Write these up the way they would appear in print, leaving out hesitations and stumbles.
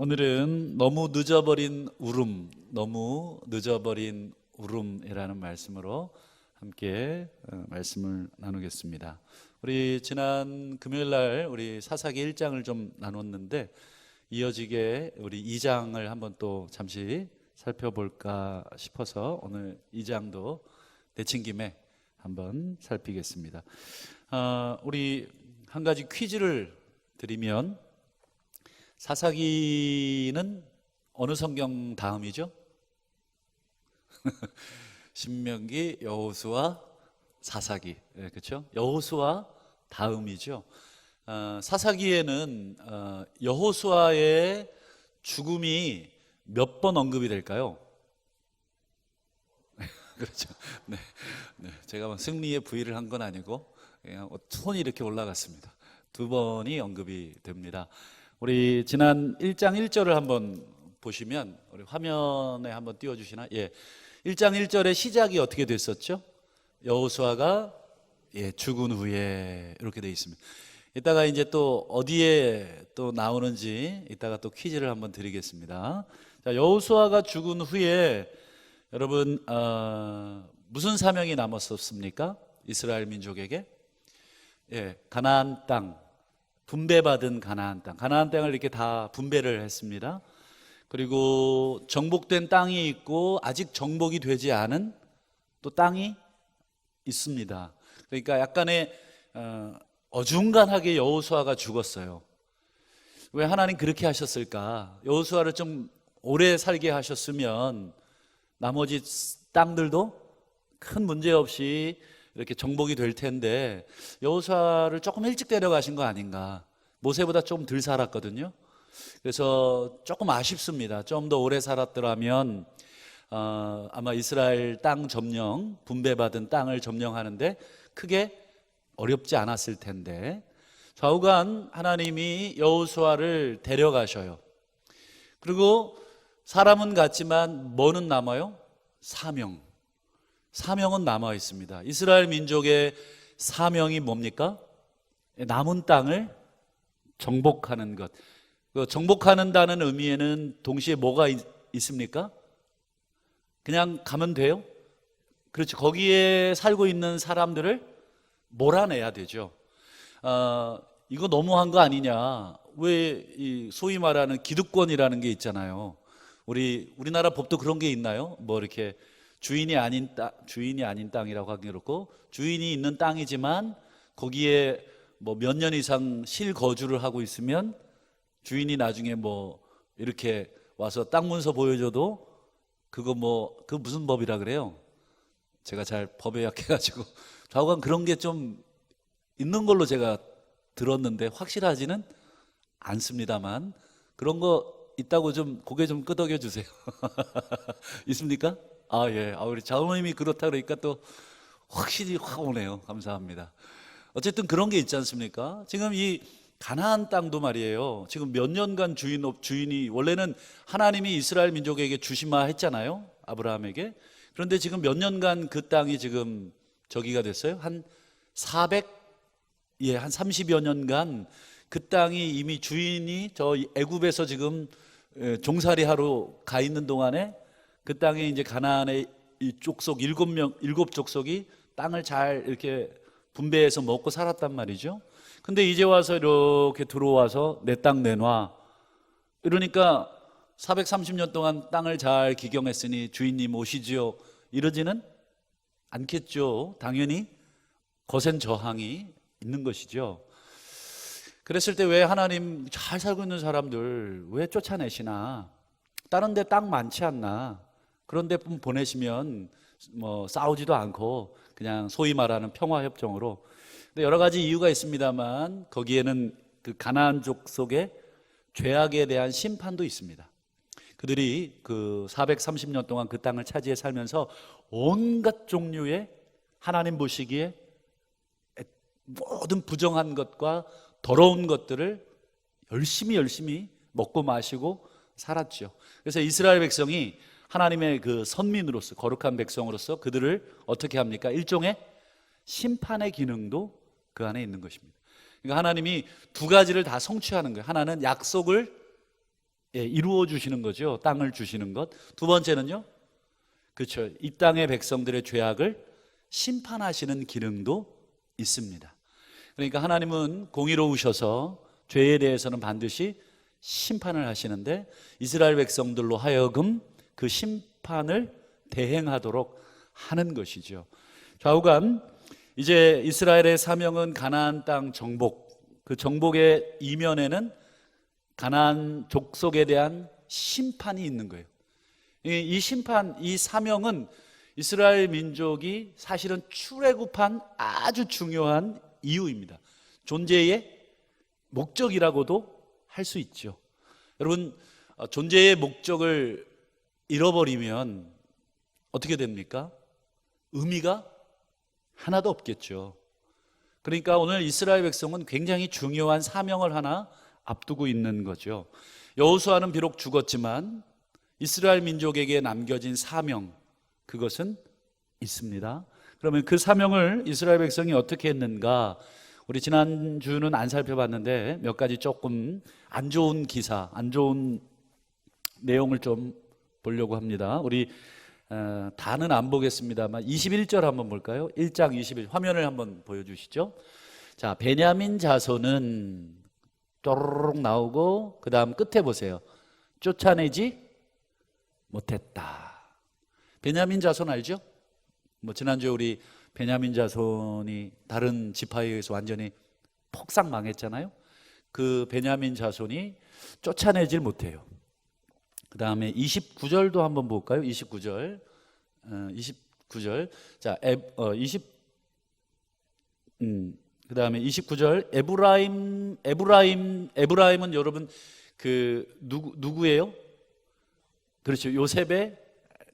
오늘은 너무 늦어버린 울음, 너무 늦어버린 울음이라는 말씀으로 함께 말씀을 나누겠습니다. 우리 지난 금요일 날 우리 사사기 1장을 좀 나눴는데 이어지게 우리 2장을 한번 또 잠시 살펴볼까 싶어서 오늘 2장도 내친 김에 한번 살피겠습니다. 우리 한 가지 퀴즈를 드리면 사사기는 어느 성경 다음이죠? 신명기, 여호수아, 사사기, 네, 그렇죠? 여호수아 다음이죠. 사사기에는 여호수아의 죽음이 몇 번 언급이 될까요? 그렇죠. 네, 네. 제가 뭐 승리의 부위를 한 건 아니고 그냥 손이 이렇게 올라갔습니다. 2번이 언급이 됩니다. 우리 지난 1장 1절을 한번 보시면 우리 화면에 한번 띄워주시나? 예, 1장 1절의 시작이 어떻게 됐었죠? 여호수아가 죽은 후에 이렇게 되어 있습니다. 이따가 이제 또 어디에 또 나오는지 이따가 또 퀴즈를 한번 드리겠습니다. 자, 여호수아가 죽은 후에 여러분 무슨 사명이 남았었습니까? 이스라엘 민족에게 가나안 땅, 분배받은 가나안 땅을 이렇게 다 분배를 했습니다. 그리고 정복된 땅이 있고 아직 정복이 되지 않은 또 땅이 있습니다. 그러니까 약간의 어중간하게 여호수아가 죽었어요. 왜 하나님 그렇게 하셨을까? 여호수아를 좀 오래 살게 하셨으면 나머지 땅들도 큰 문제 없이 이렇게 정복이 될 텐데 여호수아를 조금 일찍 데려가신 거 아닌가. 모세보다 좀 덜 살았거든요. 그래서 조금 아쉽습니다. 좀 더 오래 살았더라면 아마 이스라엘 땅 점령, 분배받은 땅을 점령하는데 크게 어렵지 않았을 텐데 좌우간 하나님이 여호수아를 데려가셔요. 그리고 사람은 같지만 뭐는 남아요? 사명은 남아 있습니다. 이스라엘 민족의 사명이 뭡니까? 남은 땅을 정복하는 것. 정복하는다는 의미에는 동시에 뭐가 있습니까? 그냥 가면 돼요? 그렇죠. 거기에 살고 있는 사람들을 몰아내야 되죠. 이거 너무한 거 아니냐? 왜 이 소위 말하는 기득권이라는 게 있잖아요. 우리나라 법도 그런 게 있나요? 뭐 이렇게 주인이 아닌 땅이라고 하긴 그렇고 주인이 있는 땅이지만 거기에 뭐 몇 년 이상 실거주를 하고 있으면 주인이 나중에 뭐 이렇게 와서 땅 문서 보여줘도 그거 그 무슨 법이라 그래요? 제가 잘 법에 약해가지고 좌우간 그런 게 좀 있는 걸로 제가 들었는데 확실하지는 않습니다만 그런 거 있다고 좀 고개 좀 끄덕여 주세요. 있습니까? 예. 우리 장로님이 그렇다 그러니까 또 확실히 확 오네요. 감사합니다. 어쨌든 그런 게 있지 않습니까? 지금 이 가나안 땅도 말이에요. 지금 몇 년간 주인이 원래는 하나님이 이스라엘 민족에게 주시마 했잖아요. 아브라함에게. 그런데 지금 몇 년간 그 땅이 지금 저기가 됐어요. 한 30여 년간 그 땅이 이미 주인이 저 애굽에서 지금 종살이 하러 가 있는 동안에 그 땅에 이제 가나안의 이 족속 7 족속이 땅을 잘 이렇게 분배해서 먹고 살았단 말이죠. 근데 이제 와서 이렇게 들어와서 내 땅 내놔. 이러니까 430년 동안 땅을 잘 기경했으니 주인님 오시지요. 이러지는 않겠죠. 당연히 거센 저항이 있는 것이죠. 그랬을 때 왜 하나님 잘 살고 있는 사람들 왜 쫓아내시나? 다른 데 땅 많지 않나? 그런 데 보내시면 뭐 싸우지도 않고 그냥 소위 말하는 평화협정으로. 근데 여러 가지 이유가 있습니다만 거기에는 그 가나안 족속의 죄악에 대한 심판도 있습니다. 그들이 그 430년 동안 그 땅을 차지해 살면서 온갖 종류의 하나님 보시기에 모든 부정한 것과 더러운 것들을 열심히 먹고 마시고 살았죠. 그래서 이스라엘 백성이 하나님의 그 선민으로서 거룩한 백성으로서 그들을 어떻게 합니까? 일종의 심판의 기능도 그 안에 있는 것입니다. 그러니까 하나님이 두 가지를 다 성취하는 거예요. 하나는 약속을 이루어 주시는 거죠. 땅을 주시는 것. 두 번째는요, 그렇죠, 이 땅의 백성들의 죄악을 심판하시는 기능도 있습니다. 그러니까 하나님은 공의로우셔서 죄에 대해서는 반드시 심판을 하시는데, 이스라엘 백성들로 하여금 그 심판을 대행하도록 하는 것이죠. 좌우간 이제 이스라엘의 사명은 가나안 땅 정복, 그 정복의 이면에는 가나안 족속에 대한 심판이 있는 거예요. 이 심판, 이 사명은 이스라엘 민족이 사실은 출애굽한 아주 중요한 이유입니다. 존재의 목적이라고도 할 수 있죠. 여러분, 존재의 목적을 잃어버리면 어떻게 됩니까? 의미가 하나도 없겠죠. 그러니까 오늘 이스라엘 백성은 굉장히 중요한 사명을 하나 앞두고 있는 거죠. 여호수아는 비록 죽었지만 이스라엘 민족에게 남겨진 사명, 그것은 있습니다. 그러면 그 사명을 이스라엘 백성이 어떻게 했는가? 우리 지난주는 안 살펴봤는데 몇 가지 조금 안 좋은 기사, 안 좋은 내용을 좀 보려고 합니다. 우리 다는 안 보겠습니다만 21절 한번 볼까요? 1장 21, 화면을 한번 보여주시죠. 자, 베냐민 자손은 또르륵 나오고 그 다음 끝에 보세요. 쫓아내지 못했다. 베냐민 자손 알죠? 뭐 지난주에 우리 베냐민 자손이 다른 지파에 의해서 완전히 폭삭 망했잖아요. 그 베냐민 자손이 쫓아내질 못해요. 그 다음에 29절도 한번 볼까요? 29절. 29절. 자, 그 다음에 29절. 에브라임은 여러분 그 누구예요? 그렇죠. 요셉의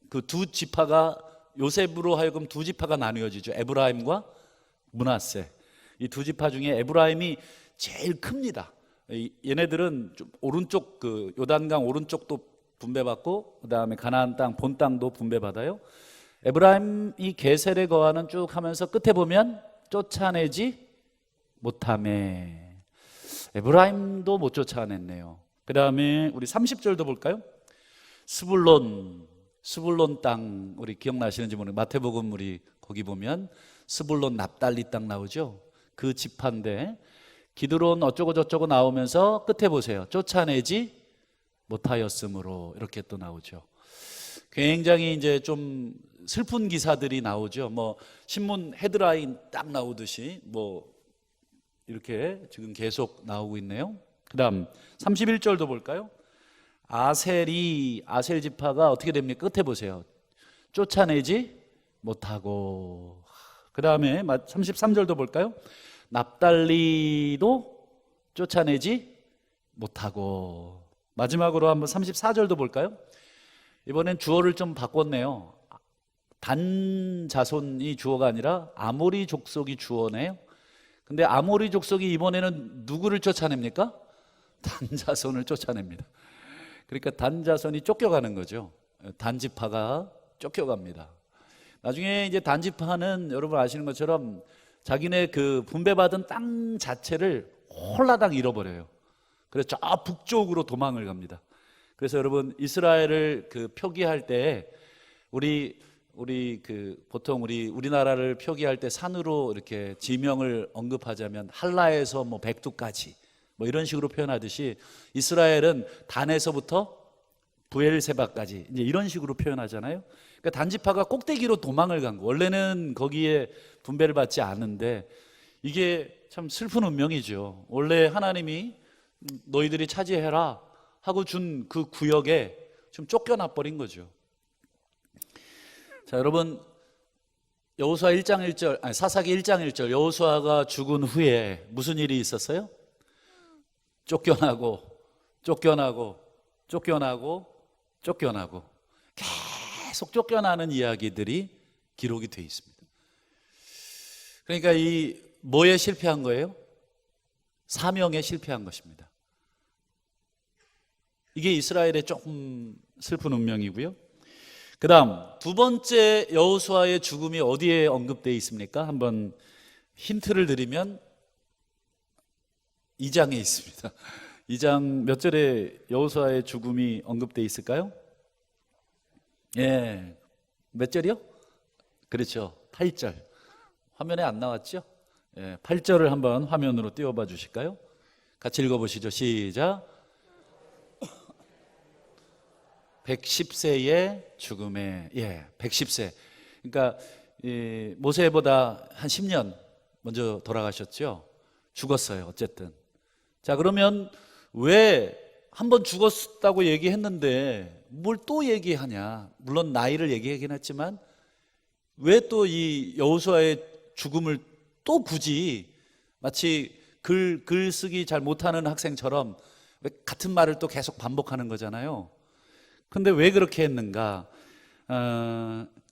그 두 지파가, 요셉으로 하여금 두 지파가 나누어지죠. 에브라임과 므낫세. 이 두 지파 중에 에브라임이 제일 큽니다. 얘네들은 좀 오른쪽, 그 요단강 오른쪽도 분배받고 그 다음에 가나안 땅 본 땅도 분배받아요. 에브라임이 게셀에 거하는 쭉 하면서 끝에 보면 쫓아내지 못하매. 에브라임도 못 쫓아냈네요. 그 다음에 우리 30절도 볼까요? 스불론 땅, 우리 기억나시는지 모르겠는데 마태복음 우리 거기 보면 스불론 납달리 땅 나오죠. 그 지파인데 기드론 어쩌고 저쩌고 나오면서 끝에 보세요. 쫓아내지 못하였으므로, 이렇게 또 나오죠. 굉장히 이제 좀 슬픈 기사들이 나오죠. 뭐 신문 헤드라인 딱 나오듯이 뭐 이렇게 지금 계속 나오고 있네요. 그 다음 31절도 볼까요? 아셀 지파가 어떻게 됩니까? 끝에 보세요. 쫓아내지 못하고. 그 다음에 33절도 볼까요? 납달리도 쫓아내지 못하고. 마지막으로 한번 34절도 볼까요? 이번엔 주어를 좀 바꿨네요. 단 자손이 주어가 아니라 아모리 족속이 주어네요. 근데 아모리 족속이 이번에는 누구를 쫓아냅니까? 단 자손을 쫓아냅니다. 그러니까 단 자손이 쫓겨가는 거죠. 단 지파가 쫓겨갑니다. 나중에 이제 단 지파는 여러분 아시는 것처럼 자기네 그 분배받은 땅 자체를 홀라당 잃어버려요. 그래서 저 북쪽으로 도망을 갑니다. 그래서 여러분 이스라엘을 그 표기할 때 우리 그 보통 우리나라를 표기할 때 산으로 이렇게 지명을 언급하자면 할라에서 뭐 백두까지 뭐 이런 식으로 표현하듯이 이스라엘은 단에서부터 부엘세바까지 이제 이런 식으로 표현하잖아요. 그러니까 단지파가 꼭대기로 도망을 간 거. 원래는 거기에 분배를 받지 않는데 이게 참 슬픈 운명이죠. 원래 하나님이 너희들이 차지해라 하고 준 그 구역에 좀 쫓겨나 버린 거죠. 자, 여러분 여호수아 1장 1절, 아니 사사기 1장 1절, 여호수아가 죽은 후에 무슨 일이 있었어요? 쫓겨나고 계속 쫓겨나는 이야기들이 기록이 되어 있습니다. 그러니까 이 뭐에 실패한 거예요? 사명에 실패한 것입니다. 이게 이스라엘의 조금 슬픈 운명이고요. 그 다음 두 번째 여호수아의 죽음이 어디에 언급되어 있습니까? 한번 힌트를 드리면 2장에 있습니다. 2장 몇 절에 여호수아의 죽음이 언급되어 있을까요? 예, 몇 절이요? 그렇죠, 8절. 화면에 안 나왔죠? 예, 8절을 한번 화면으로 띄워봐 주실까요? 같이 읽어보시죠. 시작. 110세의 죽음에, 110세. 그러니까 모세보다 한 10년 먼저 돌아가셨죠. 죽었어요. 어쨌든. 자, 그러면 왜 한 번 죽었다고 얘기했는데 뭘 또 얘기하냐? 물론 나이를 얘기하긴 했지만 왜 또 이 여호수아의 죽음을 또 굳이 마치 글 쓰기 잘 못하는 학생처럼 왜 같은 말을 또 계속 반복하는 거잖아요. 근데 왜 그렇게 했는가?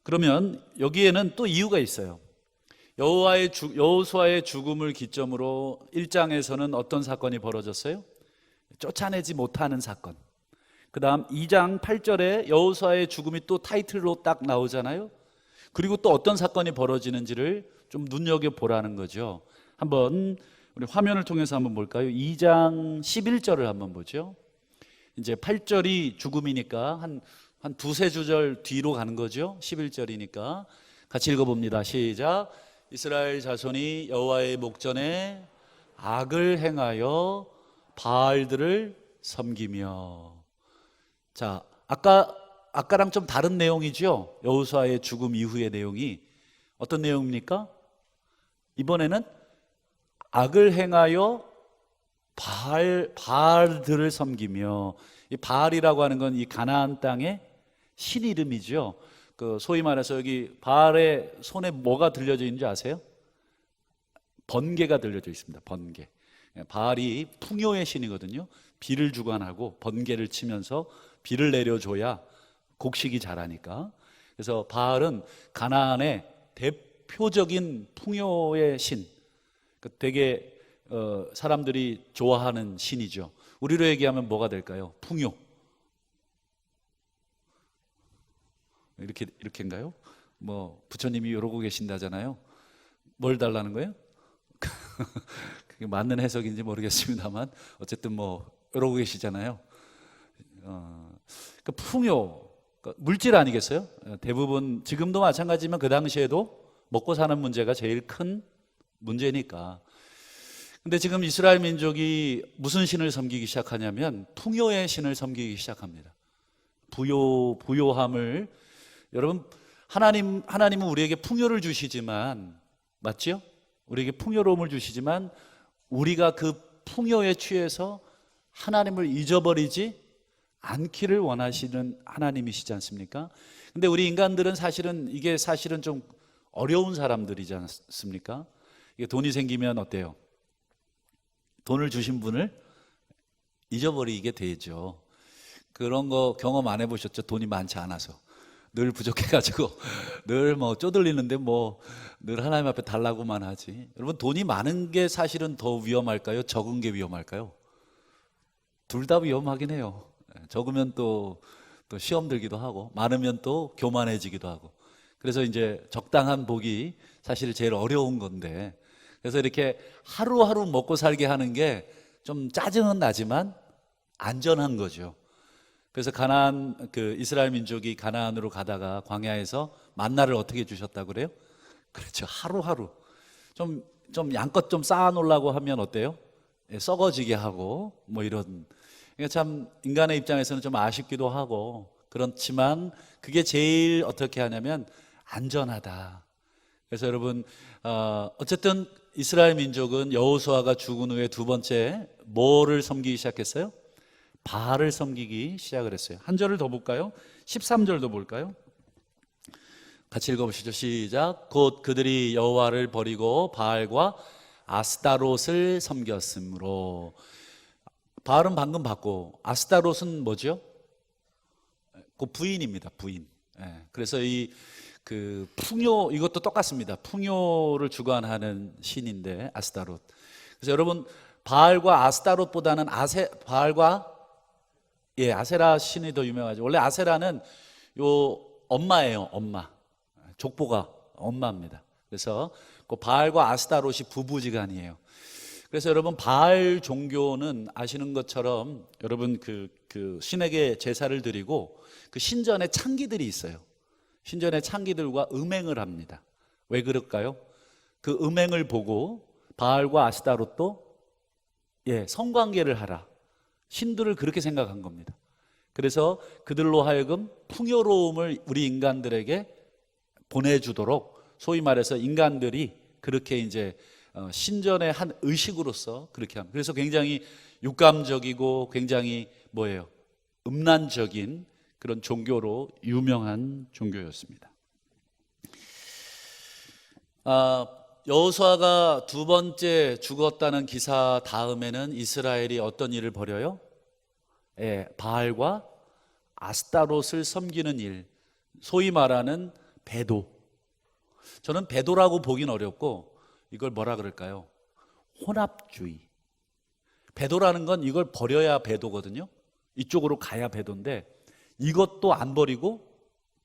그러면 여기에는 또 이유가 있어요. 여호수아의 죽음을 기점으로 1장에서는 어떤 사건이 벌어졌어요? 쫓아내지 못하는 사건. 그 다음 2장 8절에 여호수아의 죽음이 또 타이틀로 딱 나오잖아요. 그리고 또 어떤 사건이 벌어지는지를 좀 눈여겨보라는 거죠. 한번 우리 화면을 통해서 한번 볼까요? 2장 11절을 한번 보죠. 이제 8절이 죽음이니까 한 두세 주절 뒤로 가는 거죠. 11절이니까 같이 읽어봅니다. 시작. 이스라엘 자손이 여호와의 목전에 악을 행하여 바알들을 섬기며. 자, 아까랑 좀 다른 내용이죠. 여호수아의 죽음 이후의 내용이 어떤 내용입니까? 이번에는 악을 행하여 바알들을 섬기며. 이 바알이라고 하는 건 이 가나안 땅의 신 이름이죠. 그 소위 말해서 여기 바알의 손에 뭐가 들려져 있는지 아세요? 번개가 들려져 있습니다. 번개. 바알이 풍요의 신이거든요. 비를 주관하고 번개를 치면서 비를 내려줘야 곡식이 자라니까. 그래서 바알은 가나안의 대표적인 풍요의 신. 되게 사람들이 좋아하는 신이죠. 우리로 얘기하면 뭐가 될까요? 풍요. 이렇게인가요? 뭐 부처님이 이러고 계신다잖아요. 뭘 달라는 거예요? 그게 맞는 해석인지 모르겠습니다만 어쨌든 뭐 이러고 계시잖아요. 그 풍요, 물질 아니겠어요? 대부분 지금도 마찬가지지만 그 당시에도 먹고 사는 문제가 제일 큰 문제니까. 근데 지금 이스라엘 민족이 무슨 신을 섬기기 시작하냐면 풍요의 신을 섬기기 시작합니다. 부요함을. 여러분, 하나님은 우리에게 풍요를 주시지만, 맞죠? 우리에게 풍요로움을 주시지만 우리가 그 풍요에 취해서 하나님을 잊어버리지 않기를 원하시는 하나님이시지 않습니까? 근데 우리 인간들은 이게 사실은 좀 어려운 사람들이지 않습니까? 이게 돈이 생기면 어때요? 돈을 주신 분을 잊어버리게 되죠. 그런 거 경험 안 해보셨죠? 돈이 많지 않아서 늘 부족해가지고 늘 뭐 쪼들리는데 뭐 늘 하나님 앞에 달라고만 하지. 여러분, 돈이 많은 게 사실은 더 위험할까요? 적은 게 위험할까요? 둘 다 위험하긴 해요. 적으면 또 시험 들기도 하고 많으면 또 교만해지기도 하고. 그래서 이제 적당한 복이 사실 제일 어려운 건데, 그래서 이렇게 하루하루 먹고 살게 하는 게 좀 짜증은 나지만 안전한 거죠. 그래서 이스라엘 민족이 가나안으로 가다가 광야에서 만나를 어떻게 주셨다고 그래요? 그렇죠. 하루하루 좀 양껏 좀 쌓아 놓으려고 하면 어때요? 썩어지게 하고 뭐 이런. 그러니까 참 인간의 입장에서는 좀 아쉽기도 하고 그렇지만 그게 제일 어떻게 하냐면 안전하다. 그래서 여러분, 어쨌든 이스라엘 민족은 여호수아가 죽은 후에 두 번째 뭐를 섬기기 시작했어요? 바알을 섬기기 시작을 했어요. 한 절을 더 볼까요? 13절도 볼까요? 같이 읽어보시죠. 시작. 곧 그들이 여호와를 버리고 바알과 아스타롯을 섬겼으므로. 바알은 방금 봤고 아스타롯은 뭐죠? 그 부인입니다. 부인. 그래서 그 풍요, 이것도 똑같습니다. 풍요를 주관하는 신인데 아스타롯. 그래서 여러분, 바알과 아스타롯보다는 아세라 신이 더 유명하죠. 원래 아세라는 엄마예요. 엄마. 족보가 엄마입니다. 그래서 그 바알과 아스타롯이 부부지간이에요. 그래서 여러분 바알 종교는 아시는 것처럼 여러분 그 신에게 제사를 드리고 그 신전에 창기들이 있어요. 신전의 창기들과 음행을 합니다. 왜 그럴까요? 그 음행을 보고 바알과 아스타롯도 성관계를 하라. 신들을 그렇게 생각한 겁니다. 그래서 그들로 하여금 풍요로움을 우리 인간들에게 보내주도록, 소위 말해서 인간들이 그렇게 이제 신전의 한 의식으로서 그렇게 합니다. 그래서 굉장히 육감적이고 굉장히 음란적인 그런 종교로 유명한 종교였습니다. 여호수아가 두 번째 죽었다는 기사 다음에는 이스라엘이 어떤 일을 벌여요? 바알과 아스타롯을 섬기는 일, 소위 말하는 배도. 저는 배도라고 보긴 어렵고 이걸 뭐라 그럴까요? 혼합주의. 배도라는 건 이걸 버려야 배도거든요. 이쪽으로 가야 배도인데 이것도 안 버리고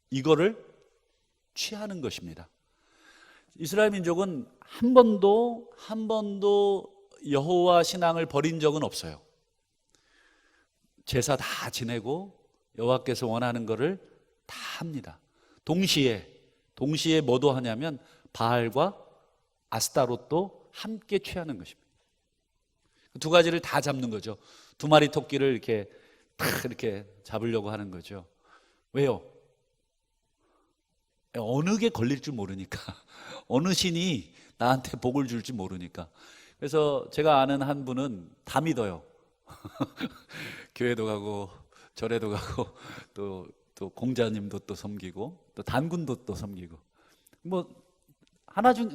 이거를 취하는 것입니다. 이스라엘 민족은 한 번도 여호와 신앙을 버린 적은 없어요. 제사 다 지내고 여호와께서 원하는 것을 다 합니다. 동시에 뭐도 하냐면 바알과 아스타롯도 함께 취하는 것입니다. 두 가지를 다 잡는 거죠. 두 마리 토끼를 이렇게 잡으려고 하는 거죠. 왜요? 어느 게 걸릴 줄 모르니까. 어느 신이 나한테 복을 줄지 모르니까. 그래서 제가 아는 한 분은 다 믿어요. 교회도 가고 절에도 가고 또 공자님도 또 섬기고 또 단군도 또 섬기고,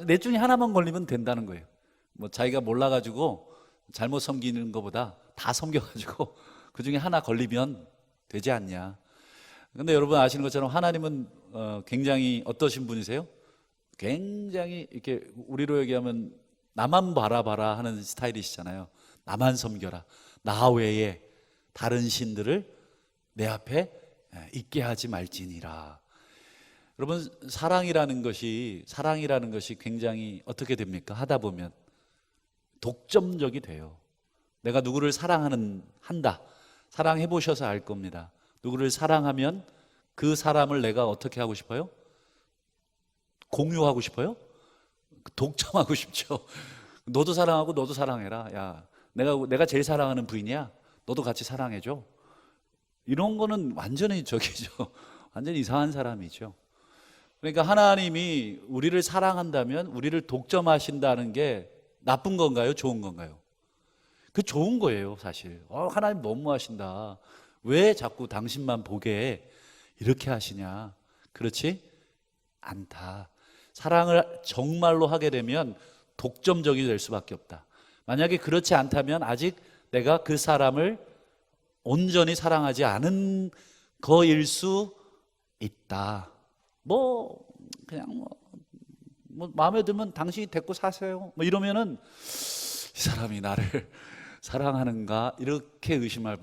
넷 중에 하나만 걸리면 된다는 거예요. 자기가 몰라가지고 잘못 섬기는 것보다 다 섬겨가지고 그 중에 하나 걸리면 되지 않냐. 근데 여러분 아시는 것처럼 하나님은 굉장히 어떠신 분이세요? 굉장히 이렇게 우리로 얘기하면 나만 바라봐라 하는 스타일이시잖아요. 나만 섬겨라. 나 외에 다른 신들을 내 앞에 있게 하지 말지니라. 여러분 사랑이라는 것이 굉장히 어떻게 됩니까? 하다 보면 독점적이 돼요. 내가 누구를 한다. 사랑해 보셔서 알 겁니다. 누구를 사랑하면 그 사람을 내가 어떻게 하고 싶어요? 공유하고 싶어요? 독점하고 싶죠. 너도 사랑하고 너도 사랑해라. 야, 내가 제일 사랑하는 부인이야. 너도 같이 사랑해줘. 이런 거는 완전히 완전히 이상한 사람이죠. 그러니까 하나님이 우리를 사랑한다면 우리를 독점하신다는 게 나쁜 건가요? 좋은 건가요? 그 좋은 거예요, 사실. 하나님 너무하신다. 왜 자꾸 당신만 보게 이렇게 하시냐? 그렇지 않다. 사랑을 정말로 하게 되면 독점적이 될 수밖에 없다. 만약에 그렇지 않다면 아직 내가 그 사람을 온전히 사랑하지 않은 거일 수 있다. 그냥 마음에 들면 당신이 데리고 사세요. 이러면은 이 사람이 나를 사랑하는가 이렇게 의심할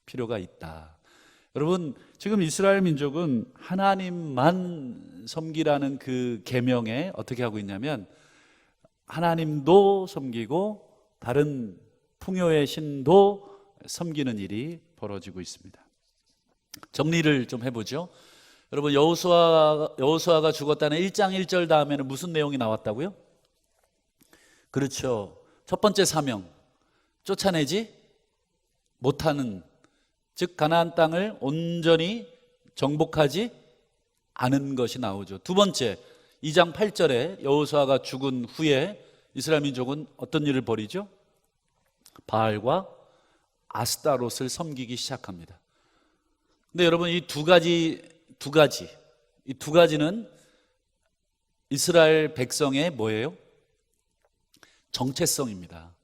필요가 있다. 여러분 지금 이스라엘 민족은 하나님만 섬기라는 그 계명에 어떻게 하고 있냐면 하나님도 섬기고 다른 풍요의 신도 섬기는 일이 벌어지고 있습니다. 정리를 좀 해보죠. 여러분 여호수아가 죽었다는 1장 1절 다음에는 무슨 내용이 나왔다고요? 그렇죠. 첫 번째 사명, 쫓아내지 못하는, 즉 가나안 땅을 온전히 정복하지 않은 것이 나오죠. 두 번째 2장 8절에 여호수아가 죽은 후에 이스라엘 민족은 어떤 일을 벌이죠? 바알과 아스타롯을 섬기기 시작합니다. 근데 여러분 이 두 가지는 이스라엘 백성의 뭐예요? 정체성입니다.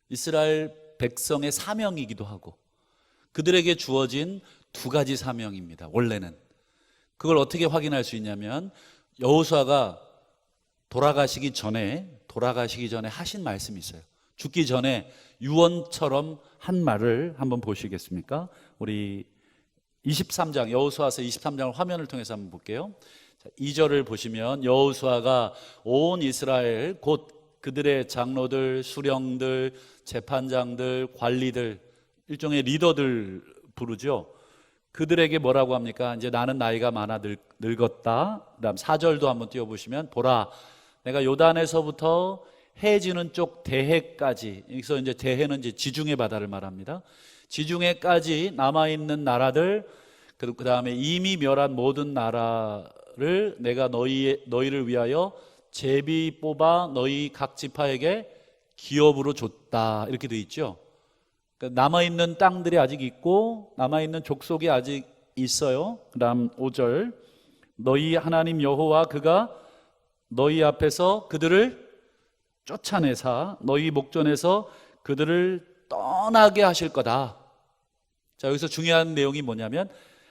이스라엘 백성의 사명이기도 하고 그들에게 주어진 두 가지 사명입니다. 원래는 그걸 어떻게 확인할 수 있냐면 여호수아가 돌아가시기 전에 하신 말씀이 있어요. 죽기 전에 유언처럼 한 말을 한번 보시겠습니까? 우리 23장 여호수아서 23장을 화면을 통해서 한번 볼게요. 2절을 보시면 여호수아가 온 이스라엘 곧 그들의 장로들, 수령들, 재판장들, 관리들, 일종의 리더들 부르죠. 그들에게 뭐라고 합니까? 이제 나는 나이가 많아 늙었다. 그다음 4절도 한번 띄워보시면, 보라, 내가 요단에서부터 해 지는 쪽 대해까지, 여기서 이제 대해는 이제 지중해 바다를 말합니다. 지중해까지 남아있는 나라들, 그 다음에 이미 멸한 모든 나라를 내가 너희를 위하여 제비 뽑아 너희 각 지파에게 기업으로 줬다. 이렇게 돼 있죠. 그러니까 남아있는 땅들이 아직 있고 남아있는 족속이 아직 있어요. 그 다음 5절, 너희 하나님 여호와 그가 너희 앞에서 그들을 쫓아내사 너희 목전에서 그들을 떠나게 하실 거다. 자, 여기서 중요한 내용이 뭐냐면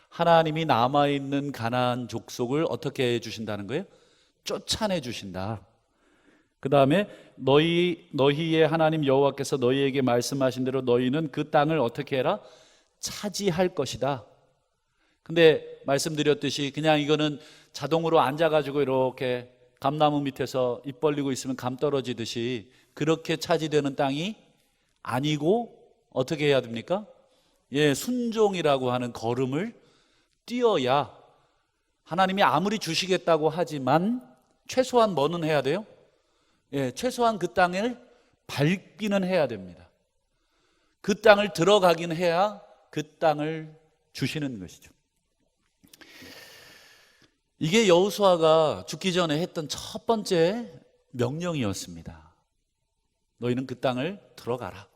하나님이 남아있는 가나안 족속을 어떻게 해주신다는 거예요? 쫓아내 주신다. 그 다음에 너희의 하나님 여호와께서 너희에게 말씀하신 대로 너희는 그 땅을 어떻게 해라? 차지할 것이다. 근데 말씀드렸듯이 그냥 이거는 자동으로 앉아가지고 이렇게 감나무 밑에서 입 벌리고 있으면 감 떨어지듯이 그렇게 차지되는 땅이 아니고 어떻게 해야 됩니까? 예, 순종이라고 하는 걸음을 뛰어야, 하나님이 아무리 주시겠다고 하지만 최소한 뭐는 해야 돼요? 예, 최소한 그 땅을 밟기는 해야 됩니다. 그 땅을 들어가긴 해야 그 땅을 주시는 것이죠. 이게 여호수아가 죽기 전에 했던 첫 번째 명령이었습니다. 너희는 그 땅을 들어가라,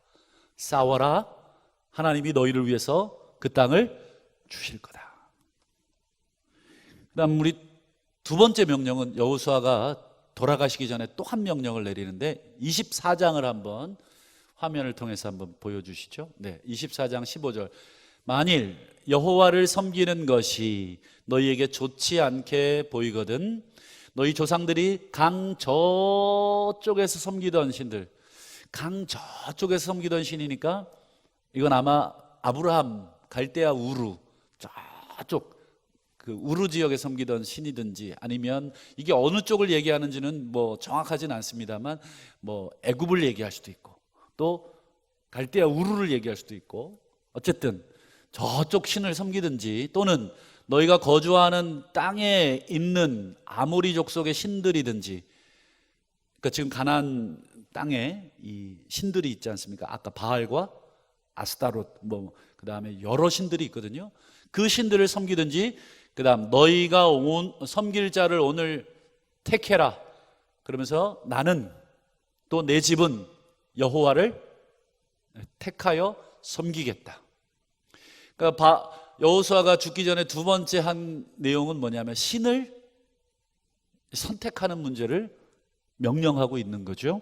싸워라, 하나님이 너희를 위해서 그 땅을 주실 거다. 그 다음 우리 두 번째 명령은 여호수아가 돌아가시기 전에 또 한 명령을 내리는데 24장을 한번 화면을 통해서 한번 보여주시죠. 네, 24장 15절. 만일 여호와를 섬기는 것이 너희에게 좋지 않게 보이거든 너희 조상들이 강 저쪽에서 섬기던 신들, 강 저쪽에서 섬기던 신이니까 이건 아마 아브라함, 갈대아 우루 저쪽 그 우루 지역에 섬기던 신이든지 아니면 이게 어느 쪽을 얘기하는지는 뭐 정확하진 않습니다만 뭐 애굽을 얘기할 수도 있고 또 갈대아 우루를 얘기할 수도 있고 어쨌든 저쪽 신을 섬기든지 또는 너희가 거주하는 땅에 있는 아모리 족속의 신들이든지, 그러니까 지금 가나안 땅에 이 신들이 있지 않습니까? 아까 바알과 아스타롯 뭐 그다음에 여러 신들이 있거든요. 그 신들을 섬기든지 그다음 너희가 섬길 자를 오늘 택해라 그러면서 나는 또 내 집은 여호와를 택하여 섬기겠다. 그러니까 여호수아가 죽기 전에 두 번째 한 내용은 뭐냐면 신을 선택하는 문제를 명령하고 있는 거죠.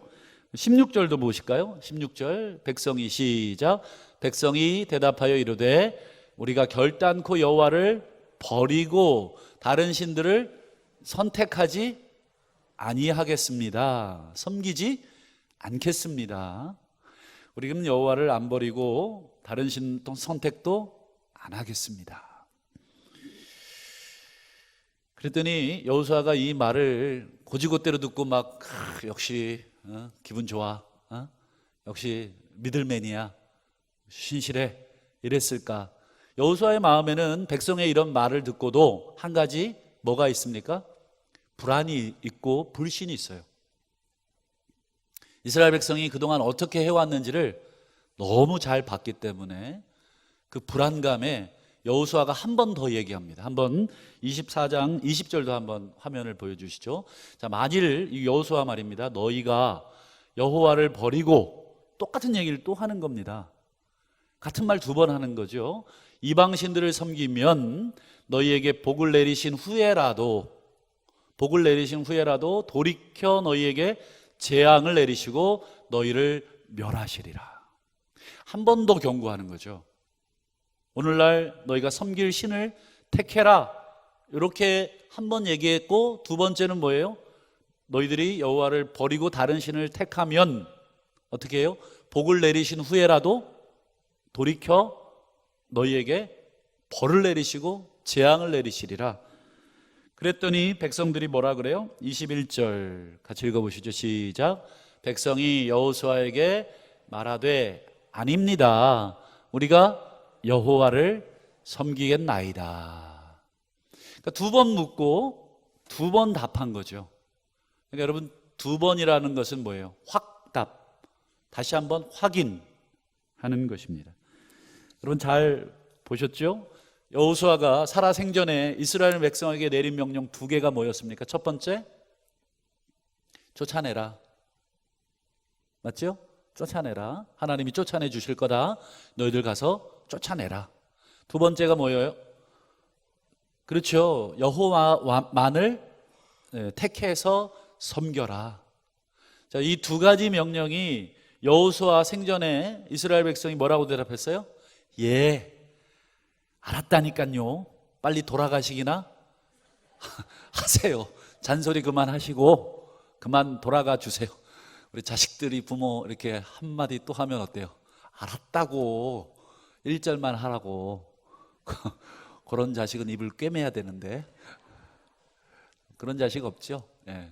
16절도 보실까요? 16절 백성이 시작. 백성이 대답하여 이르되 우리가 결단코 여호와를 버리고 다른 신들을 선택하지 아니하겠습니다. 섬기지 않겠습니다. 우리는 여호와를 안 버리고 다른 신 선택도 안 하겠습니다. 그랬더니 여호수아가 이 말을 고지고대로 듣고 막 역시 기분 좋아, 역시 믿을맨이야, 신실해 이랬을까? 여호수아의 마음에는 백성의 이런 말을 듣고도 한 가지 뭐가 있습니까? 불안이 있고 불신이 있어요. 이스라엘 백성이 그동안 어떻게 해왔는지를 너무 잘 봤기 때문에 그 불안감에 여호수아가 한 번 더 얘기합니다. 한번 24장 20절도 한번 화면을 보여주시죠. 자, 만일 이 여호수아 말입니다. 너희가 여호와를 버리고, 똑같은 얘기를 또 하는 겁니다. 같은 말 두 번 하는 거죠. 이방 신들을 섬기면 너희에게 복을 내리신 후에라도 돌이켜 너희에게 재앙을 내리시고 너희를 멸하시리라. 한 번 더 경고하는 거죠. 오늘날 너희가 섬길 신을 택해라, 이렇게 한 번 얘기했고, 두 번째는 뭐예요? 너희들이 여호와를 버리고 다른 신을 택하면 어떻게 해요? 복을 내리신 후에라도 돌이켜 너희에게 벌을 내리시고 재앙을 내리시리라. 그랬더니 백성들이 뭐라 그래요? 21절 같이 읽어보시죠. 시작. 백성이 여호수아에게 말하되 아닙니다. 우리가 여호와를 섬기겠나이다. 그러니까 두 번 묻고 두 번 답한 거죠. 그러니까 여러분, 두 번이라는 것은 뭐예요? 확답. 다시 한번 확인하는 것입니다. 여러분 잘 보셨죠? 여호수아가 살아생전에 이스라엘 백성에게 내린 명령 두 개가 뭐였습니까? 첫 번째, 쫓아내라. 맞죠? 쫓아내라. 하나님이 쫓아내 주실 거다. 너희들 가서 쫓아내라. 두 번째가 뭐예요? 그렇죠. 여호와만을 택해서 섬겨라. 자, 이 두 가지 명령이 여호수아 생전에 이스라엘 백성이 뭐라고 대답했어요? 예, 알았다니까요. 빨리 돌아가시기나 하세요. 잔소리 그만하시고 그만 돌아가 주세요. 우리 자식들이 부모 이렇게 한마디 또 하면 어때요? 알았다고 1절만 하라고. 그런 자식은 입을 꿰매야 되는데 그런 자식 없죠? 예.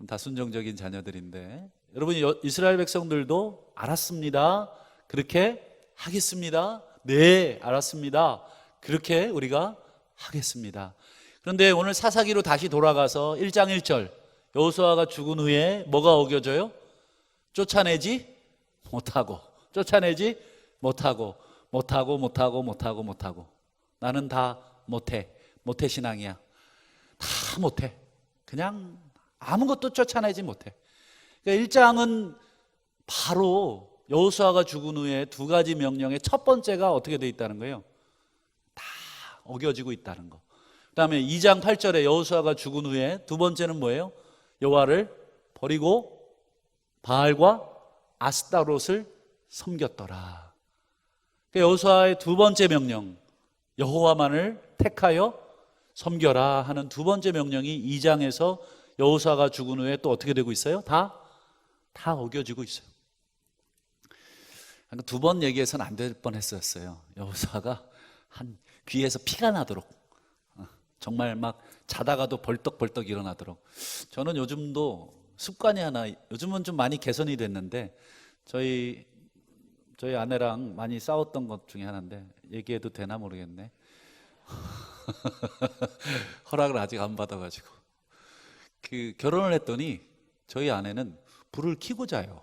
다 순종적인 자녀들인데, 여러분 이스라엘 백성들도 알았습니다. 그렇게 하겠습니다. 네, 알았습니다. 그렇게 우리가 하겠습니다. 그런데 오늘 사사기로 다시 돌아가서 1장 1절, 여호수아가 죽은 후에 뭐가 어겨져요? 쫓아내지 못하고, 쫓아내지 못하고, 나는 다 못해 신앙이야. 다 못해. 그냥 아무것도 쫓아내지 못해. 그러니까 1장은 바로 여호수아가 죽은 후에 두 가지 명령의 첫 번째가 어떻게 돼 있다는 거예요? 다 어겨지고 있다는 거. 그 다음에 2장 8절에 여호수아가 죽은 후에 두 번째는 뭐예요? 여호와를 버리고 바알과 아스타롯을 섬겼더라. 그러니까 여호수아의 두 번째 명령, 여호와만을 택하여 섬겨라 하는 두 번째 명령이 2장에서 여호수아가 죽은 후에 또 어떻게 되고 있어요? 다 어겨지고 있어요. 두 번 얘기해서는 안 될 뻔했었어요. 여호수아가 한 귀에서 피가 나도록, 정말 막 자다가도 벌떡벌떡 일어나도록. 저는 요즘도 습관이 하나, 요즘은 좀 많이 개선이 됐는데, 저희 아내랑 많이 싸웠던 것 중에 하나인데, 얘기해도 되나 모르겠네. 허락을 아직 안 받아가지고. 결혼을 했더니 저희 아내는 불을 켜고 자요.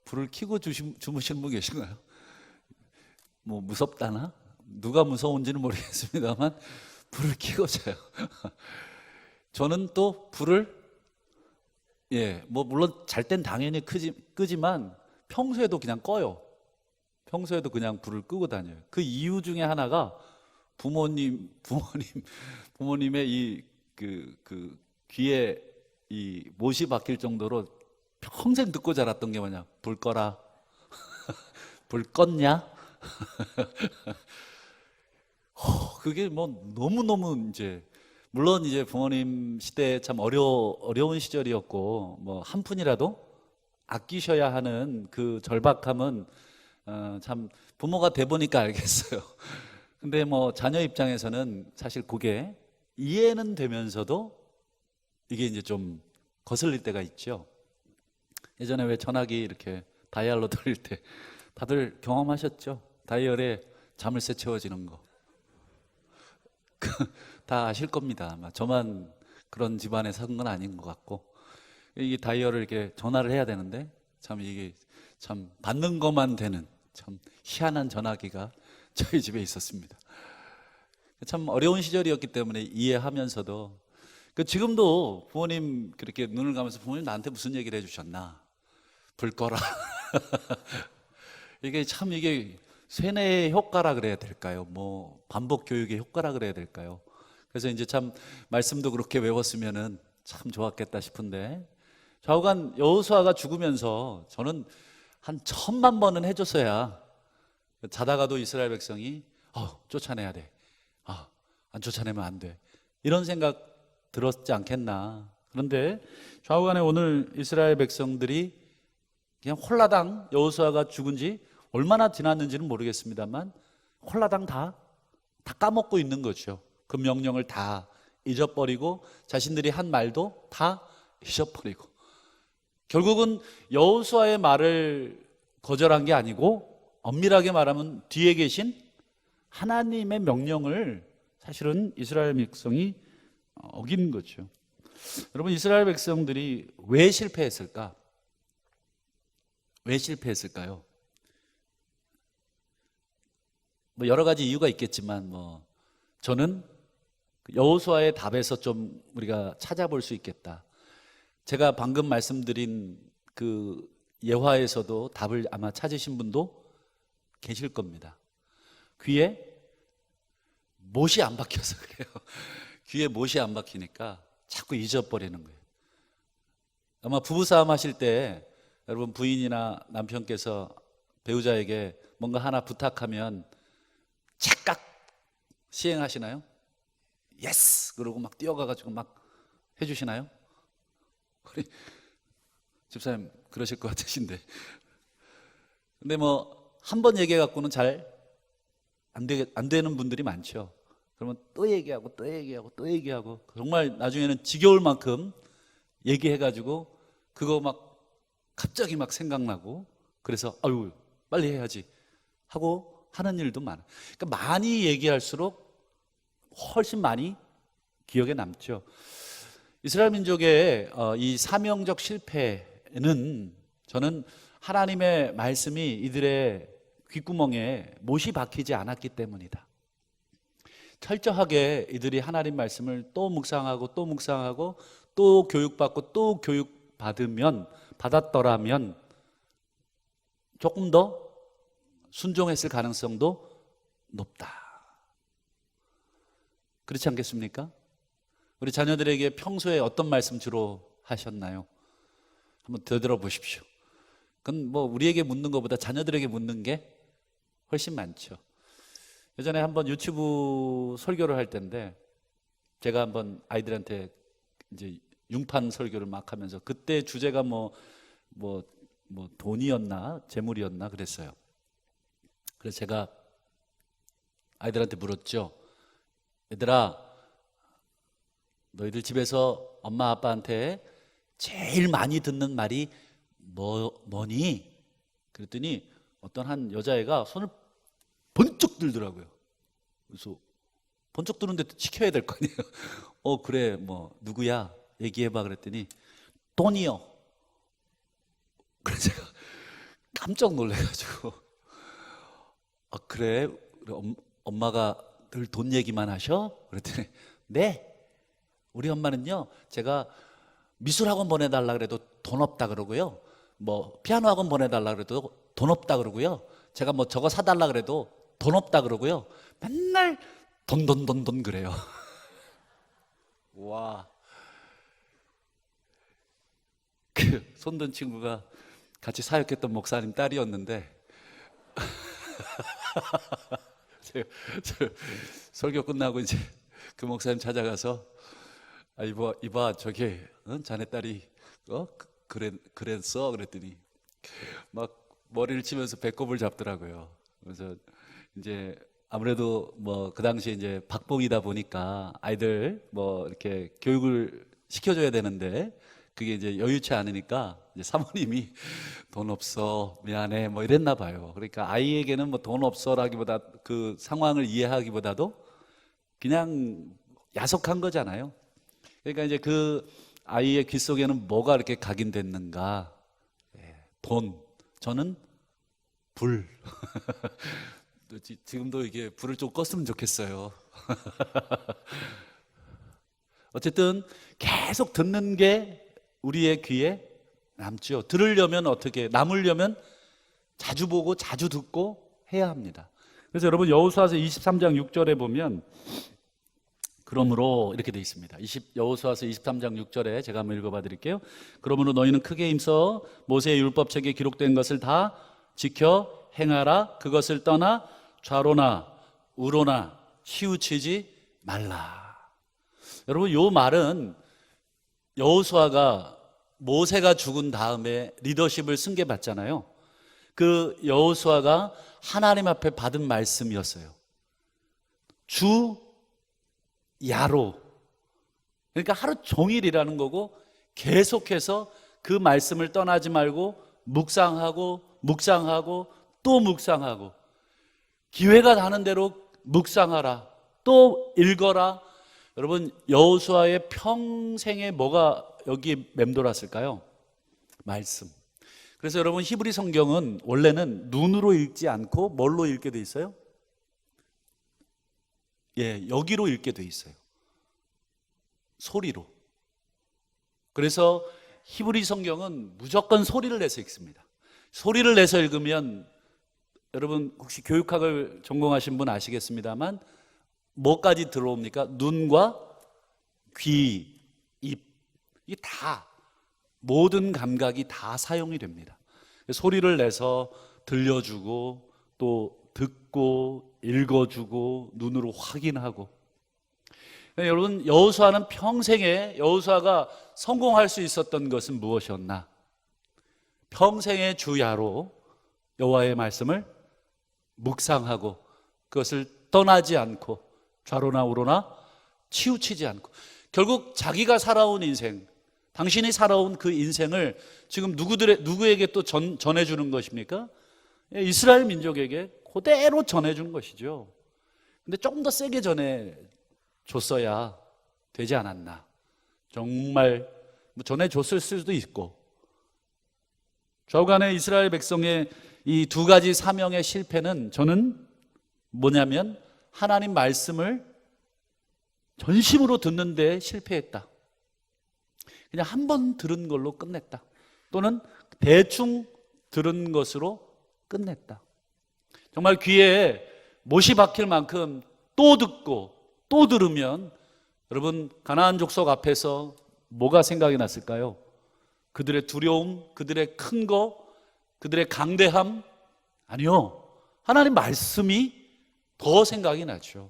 불을 켜고 주무시는 분 계신가요? 뭐 무섭다나? 누가 무서운지는 모르겠습니다만 불을 켜고 자요. 저는 또 불을, 뭐 물론 잘 땐 당연히 끄지만 평소에도 그냥 꺼요. 평소에도 그냥 불을 끄고 다녀요. 그 이유 중에 하나가 부모님의 이 귀에 이 못이 박힐 정도로 평생 듣고 자랐던 게 뭐냐? 불 꺼라. 불 껐냐? 그게 뭐 너무너무 이제, 물론 이제 부모님 시대에 참 어려운 시절이었고, 뭐 한 푼이라도 아끼셔야 하는 그 절박함은 참 부모가 돼 보니까 알겠어요. 근데 뭐 자녀 입장에서는 사실 그게 이해는 되면서도 이게 이제 좀 거슬릴 때가 있죠. 예전에 왜 전화기 이렇게 다이얼로 돌릴 때 다들 경험하셨죠? 다이얼에 자물쇠 채워지는 거. 다 아실 겁니다. 아마 저만 그런 집안에 산 건 아닌 것 같고, 이 다이얼을 이렇게 전화를 해야 되는데 참 이게 참 받는 것만 되는 참 희한한 전화기가 저희 집에 있었습니다. 참 어려운 시절이었기 때문에 이해하면서도, 지금도 부모님 그렇게 눈을 감아서 부모님 나한테 무슨 얘기를 해주셨나? 불 꺼라. 이게 세뇌의 효과라 그래야 될까요? 뭐 반복 교육의 효과라 그래야 될까요? 그래서 이제 참 말씀도 그렇게 외웠으면은 참 좋았겠다 싶은데, 좌우간 여호수아가 죽으면서 저는 한 1000만 번은 해줬어야 자다가도 이스라엘 백성이 쫓아내야 돼. 안 쫓아내면 안 돼. 이런 생각 들었지 않겠나. 그런데 좌우간에 오늘 이스라엘 백성들이 그냥 홀라당 여호수아가 죽은 지 얼마나 지났는지는 모르겠습니다만 홀라당 다 까먹고 있는 거죠. 그 명령을 다 잊어버리고 자신들이 한 말도 다 잊어버리고, 결국은 여호수아의 말을 거절한 게 아니고 엄밀하게 말하면 뒤에 계신 하나님의 명령을 사실은 이스라엘 백성이 어긴 거죠. 여러분, 이스라엘 백성들이 왜 실패했을까? 왜 실패했을까요? 뭐 여러 가지 이유가 있겠지만 저는 여호수아의 답에서 좀 우리가 찾아볼 수 있겠다. 제가 방금 말씀드린 그 예화에서도 답을 아마 찾으신 분도 계실 겁니다. 귀에 못이 안 박혀서 그래요. 귀에 못이 안 박히니까 자꾸 잊어버리는 거예요. 아마 부부싸움 하실 때 여러분 부인이나 남편께서 배우자에게 뭔가 하나 부탁하면 착각 시행하시나요? 예스! 그러고 막 뛰어가가지고 막 해주시나요? 우리 집사님 그러실 것 같으신데. 근데 한 번 얘기해갖고는 잘 안 되는 분들이 많죠. 그러면 또 얘기하고 또 얘기하고 또 얘기하고 정말 나중에는 지겨울 만큼 얘기해가지고 그거 막 갑자기 막 생각나고 그래서 아유 빨리 해야지 하고 하는 일도 많아요. 그러니까 많이 얘기할수록 훨씬 많이 기억에 남죠. 이스라엘 민족의 이 사명적 실패는 저는 하나님의 말씀이 이들의 귓구멍에 못이 박히지 않았기 때문이다. 철저하게 이들이 하나님 말씀을 또 묵상하고 또 묵상하고 또 교육받고 또 받았더라면 조금 더 순종했을 가능성도 높다. 그렇지 않겠습니까? 우리 자녀들에게 평소에 어떤 말씀 주로 하셨나요? 한번 되돌아보십시오. 그건 우리에게 묻는 것보다 자녀들에게 묻는 게 훨씬 많죠. 예전에 한번 유튜브 설교를 할 때인데 제가 한번 아이들한테 이제 융판 설교를 막 하면서 그때 주제가 돈이었나 재물이었나 그랬어요. 그래서 제가 아이들한테 물었죠. 얘들아, 너희들 집에서 엄마 아빠한테 제일 많이 듣는 말이 뭐니? 그랬더니 어떤 한 여자애가 손을 번쩍 들더라고요. 그래서 번쩍 드는데 지켜야 될 거 아니에요. 그래 누구야? 얘기해봐 그랬더니 돈이요. 그래서 제가 깜짝 놀래가지고 그래? 엄마가 늘 돈 얘기만 하셔? 그랬더니 네, 우리 엄마는요 제가 미술학원 보내달라 그래도 돈 없다 그러고요, 피아노 학원 보내달라 그래도 돈 없다 그러고요, 제가 저거 사달라 그래도 돈 없다 그러고요, 맨날 돈 그래요. 와, 그 손든 친구가 같이 사역했던 목사님 딸이었는데 제가 설교 끝나고 이제 그 목사님 찾아가서 이봐 저기 자네 딸이 그랬어 그랬더니 막 머리를 치면서 배꼽을 잡더라고요. 그래서 이제 아무래도 그 당시에 이제 박봉이다 보니까 아이들 이렇게 교육을 시켜줘야 되는데 그게 이제 여유치 않으니까 이제 사모님이 돈 없어 미안해 이랬나 봐요. 그러니까 아이에게는 돈 없어라기보다 그 상황을 이해하기보다도 그냥 야속한 거잖아요. 그러니까 이제 그 아이의 귀 속에는 뭐가 이렇게 각인됐는가? 돈. 저는 불. 지금도 이게 불을 좀 껐으면 좋겠어요. 어쨌든 계속 듣는 게 우리의 귀에 남죠. 들으려면 어떻게, 남으려면 자주 보고 자주 듣고 해야 합니다. 그래서 여러분 여호수아서 23장 6절에 보면 그러므로 이렇게 되어 있습니다. 여호수아서 23장 6절에 제가 한번 읽어봐 드릴게요. 그러므로 너희는 크게 힘써 모세의 율법책에 기록된 것을 다 지켜 행하라. 그것을 떠나 좌로나 우로나 치우치지 말라. 여러분 이 말은 여호수아가 모세가 죽은 다음에 리더십을 승계받잖아요. 그 여호수아가 하나님 앞에 받은 말씀이었어요. 주 야로. 그러니까 하루 종일 일하는 거고 계속해서 그 말씀을 떠나지 말고 묵상하고 또 묵상하고, 기회가 나는 대로 묵상하라, 또 읽어라. 여러분, 여호수아의 평생에 뭐가 여기 맴돌았을까요? 말씀. 그래서 여러분, 히브리 성경은 원래는 눈으로 읽지 않고 뭘로 읽게 돼 있어요? 여기로 읽게 돼 있어요. 소리로. 그래서 히브리 성경은 무조건 소리를 내서 읽습니다. 소리를 내서 읽으면, 여러분 혹시 교육학을 전공하신 분 아시겠습니다만, 뭐까지 들어옵니까? 눈과 귀, 입, 이게 다, 모든 감각이 다 사용이 됩니다. 소리를 내서 들려주고, 또 듣고, 읽어주고, 눈으로 확인하고. 여러분, 여호수아는 평생에, 여호수아가 성공할 수 있었던 것은 무엇이었나? 평생의 주야로 여호와의 말씀을 묵상하고, 그것을 떠나지 않고, 좌로나 우로나 치우치지 않고, 결국 자기가 살아온 인생, 당신이 살아온 그 인생을 지금 누구에게 또 전해주는 것입니까? 이스라엘 민족에게 그대로 전해주는 것이죠. 근데 조금 더 세게 전해줬어야 되지 않았나. 정말 전해줬을 수도 있고. 좌우간의 이스라엘 백성의 이 두 가지 사명의 실패는, 저는 뭐냐면 하나님 말씀을 전심으로 듣는데 실패했다. 그냥 한 번 들은 걸로 끝냈다. 또는 대충 들은 것으로 끝냈다. 정말 귀에 못이 박힐 만큼 또 듣고 또 들으면, 여러분, 가나안 족속 앞에서 뭐가 생각이 났을까요? 그들의 두려움, 그들의 큰 거, 그들의 강대함? 아니요, 하나님 말씀이 더 생각이 나죠.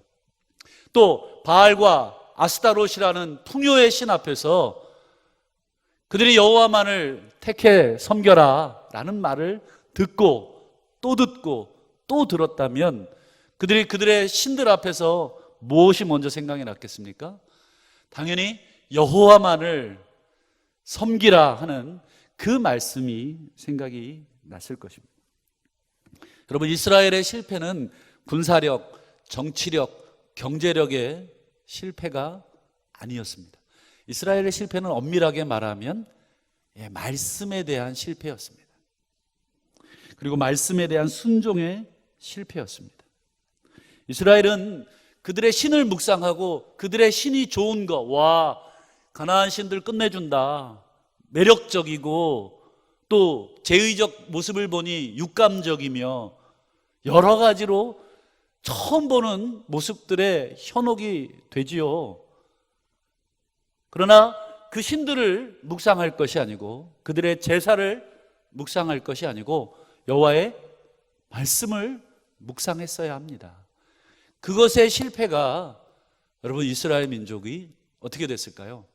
또 바알과 아스타롯이라는 풍요의 신 앞에서 그들이 여호와만을 택해 섬겨라 라는 말을 듣고 또 들었다면, 그들의 신들 앞에서 무엇이 먼저 생각이 났겠습니까? 당연히 여호와만을 섬기라 하는 그 말씀이 생각이 났을 것입니다. 여러분, 이스라엘의 실패는 군사력, 정치력, 경제력의 실패가 아니었습니다. 이스라엘의 실패는 엄밀하게 말하면 말씀에 대한 실패였습니다. 그리고 말씀에 대한 순종의 실패였습니다. 이스라엘은 그들의 신을 묵상하고 그들의 신이 좋은 거, 와, 가나안 신들 끝내준다, 매력적이고 또 제의적 모습을 보니 육감적이며 여러 가지로 처음 보는 모습들의 현혹이 되지요. 그러나 그 신들을 묵상할 것이 아니고, 그들의 제사를 묵상할 것이 아니고 여호와의 말씀을 묵상했어야 합니다. 그것의 실패가, 여러분, 이스라엘 민족이 어떻게 됐을까요?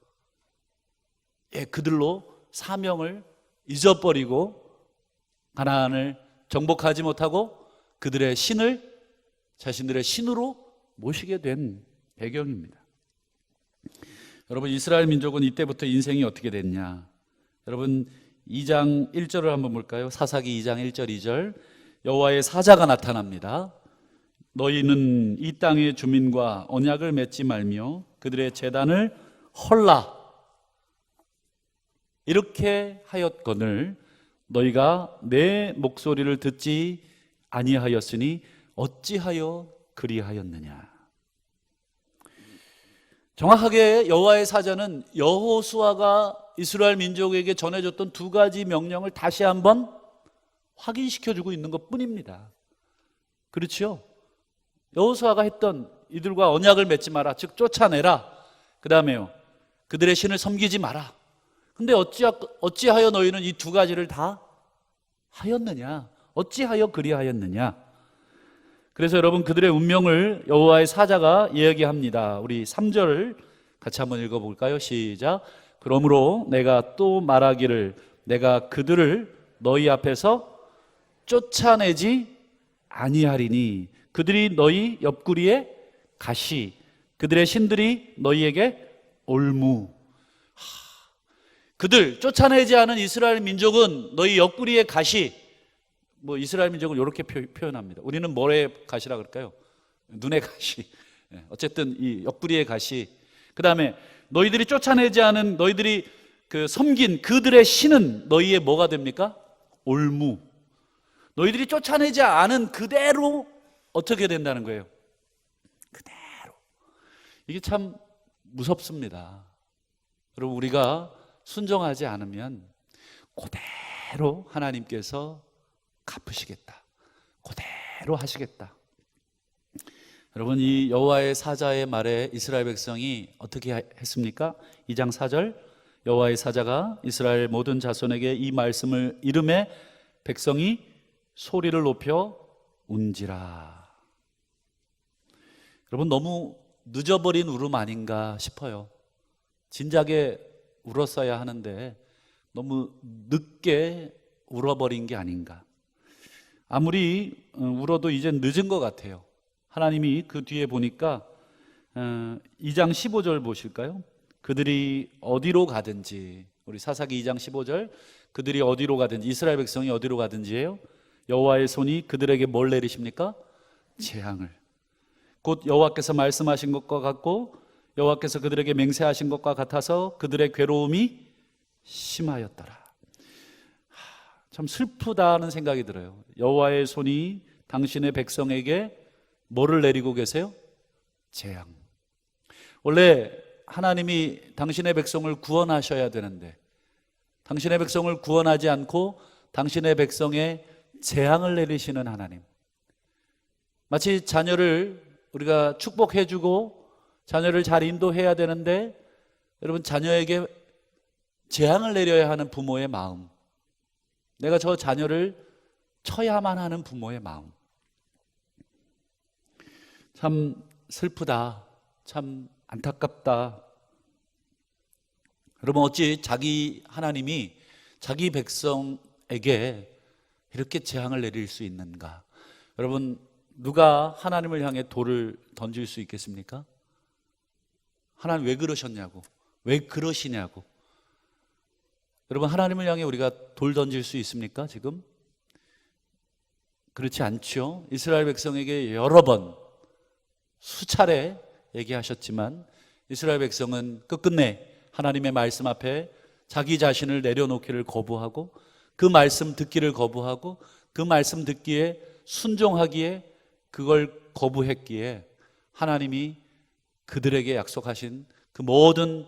그들로 사명을 잊어버리고 가나안을 정복하지 못하고 그들의 신을 자신들의 신으로 모시게 된 배경입니다. 여러분, 이스라엘 민족은 이때부터 인생이 어떻게 됐냐? 여러분, 2장 1절을 한번 볼까요? 사사기 2장 1절 2절. 여호와의 사자가 나타납니다. 너희는 이 땅의 주민과 언약을 맺지 말며 그들의 제단을 헐라, 이렇게 하였거늘 너희가 내 목소리를 듣지 아니하였으니 어찌하여 그리하였느냐. 정확하게 여호와의 사자는 여호수아가 이스라엘 민족에게 전해줬던 두 가지 명령을 다시 한번 확인시켜주고 있는 것뿐입니다. 그렇죠? 여호수아가 했던, 이들과 언약을 맺지 마라, 즉 쫓아내라, 그 다음에요, 그들의 신을 섬기지 마라. 근데 어찌하여 너희는 이 두 가지를 다 하였느냐? 어찌하여 그리하였느냐? 그래서 여러분, 그들의 운명을 여호와의 사자가 이야기합니다. 우리 3절을 같이 한번 읽어볼까요? 시작. 그러므로 내가 또 말하기를 내가 그들을 너희 앞에서 쫓아내지 아니하리니 그들이 너희 옆구리에 가시, 그들의 신들이 너희에게 올무. 그들 쫓아내지 않은 이스라엘 민족은 너희 옆구리의 가시, 뭐 이스라엘 민족은 이렇게 표현합니다. 우리는 뭐의 가시라 그럴까요? 눈의 가시. 어쨌든 이 옆구리의 가시. 그 다음에 너희들이 쫓아내지 않은, 너희들이 섬긴 그들의 신은 너희의 뭐가 됩니까? 올무. 너희들이 쫓아내지 않은 그대로 어떻게 된다는 거예요? 그대로. 이게 참 무섭습니다. 여러분, 우리가 순종하지 않으면 그대로 하나님께서 갚으시겠다, 그대로 하시겠다. 여러분, 이 여호와의 사자의 말에 이스라엘 백성이 어떻게 했습니까? 2장 4절, 여호와의 사자가 이스라엘 모든 자손에게 이 말씀을 이르매 백성이 소리를 높여 운지라. 여러분, 너무 늦어버린 울음 아닌가 싶어요. 진작에 울었어야 하는데 너무 늦게 울어버린 게 아닌가. 아무리 울어도 이젠 늦은 것 같아요. 하나님이 그 뒤에 보니까 2장 15절 보실까요? 그들이 어디로 가든지, 우리 사사기 2장 15절, 그들이 어디로 가든지, 이스라엘 백성이 어디로 가든지예요, 여호와의 손이 그들에게 뭘 내리십니까? 재앙을. 곧 여호와께서 말씀하신 것과 같고 여호와께서 그들에게 맹세하신 것과 같아서 그들의 괴로움이 심하였더라. 참 슬프다는 생각이 들어요. 여호와의 손이 당신의 백성에게 뭐를 내리고 계세요? 재앙. 원래 하나님이 당신의 백성을 구원하셔야 되는데 당신의 백성을 구원하지 않고 당신의 백성에 재앙을 내리시는 하나님. 마치 자녀를 우리가 축복해주고 자녀를 잘 인도해야 되는데 여러분, 자녀에게 재앙을 내려야 하는 부모의 마음, 내가 저 자녀를 쳐야만 하는 부모의 마음, 참 슬프다, 참 안타깝다. 여러분, 어찌 자기 하나님이 자기 백성에게 이렇게 재앙을 내릴 수 있는가? 여러분, 누가 하나님을 향해 돌을 던질 수 있겠습니까? 하나님 왜 그러셨냐고, 왜 그러시냐고. 여러분, 하나님을 향해 우리가 돌 던질 수 있습니까 지금? 그렇지 않죠. 이스라엘 백성에게 여러 번 수차례 얘기하셨지만 이스라엘 백성은 끝끝내 하나님의 말씀 앞에 자기 자신을 내려놓기를 거부하고 그 말씀 듣기를 거부하고 그 말씀 듣기에 순종하기에 그걸 거부했기에 하나님이 그들에게 약속하신 그 모든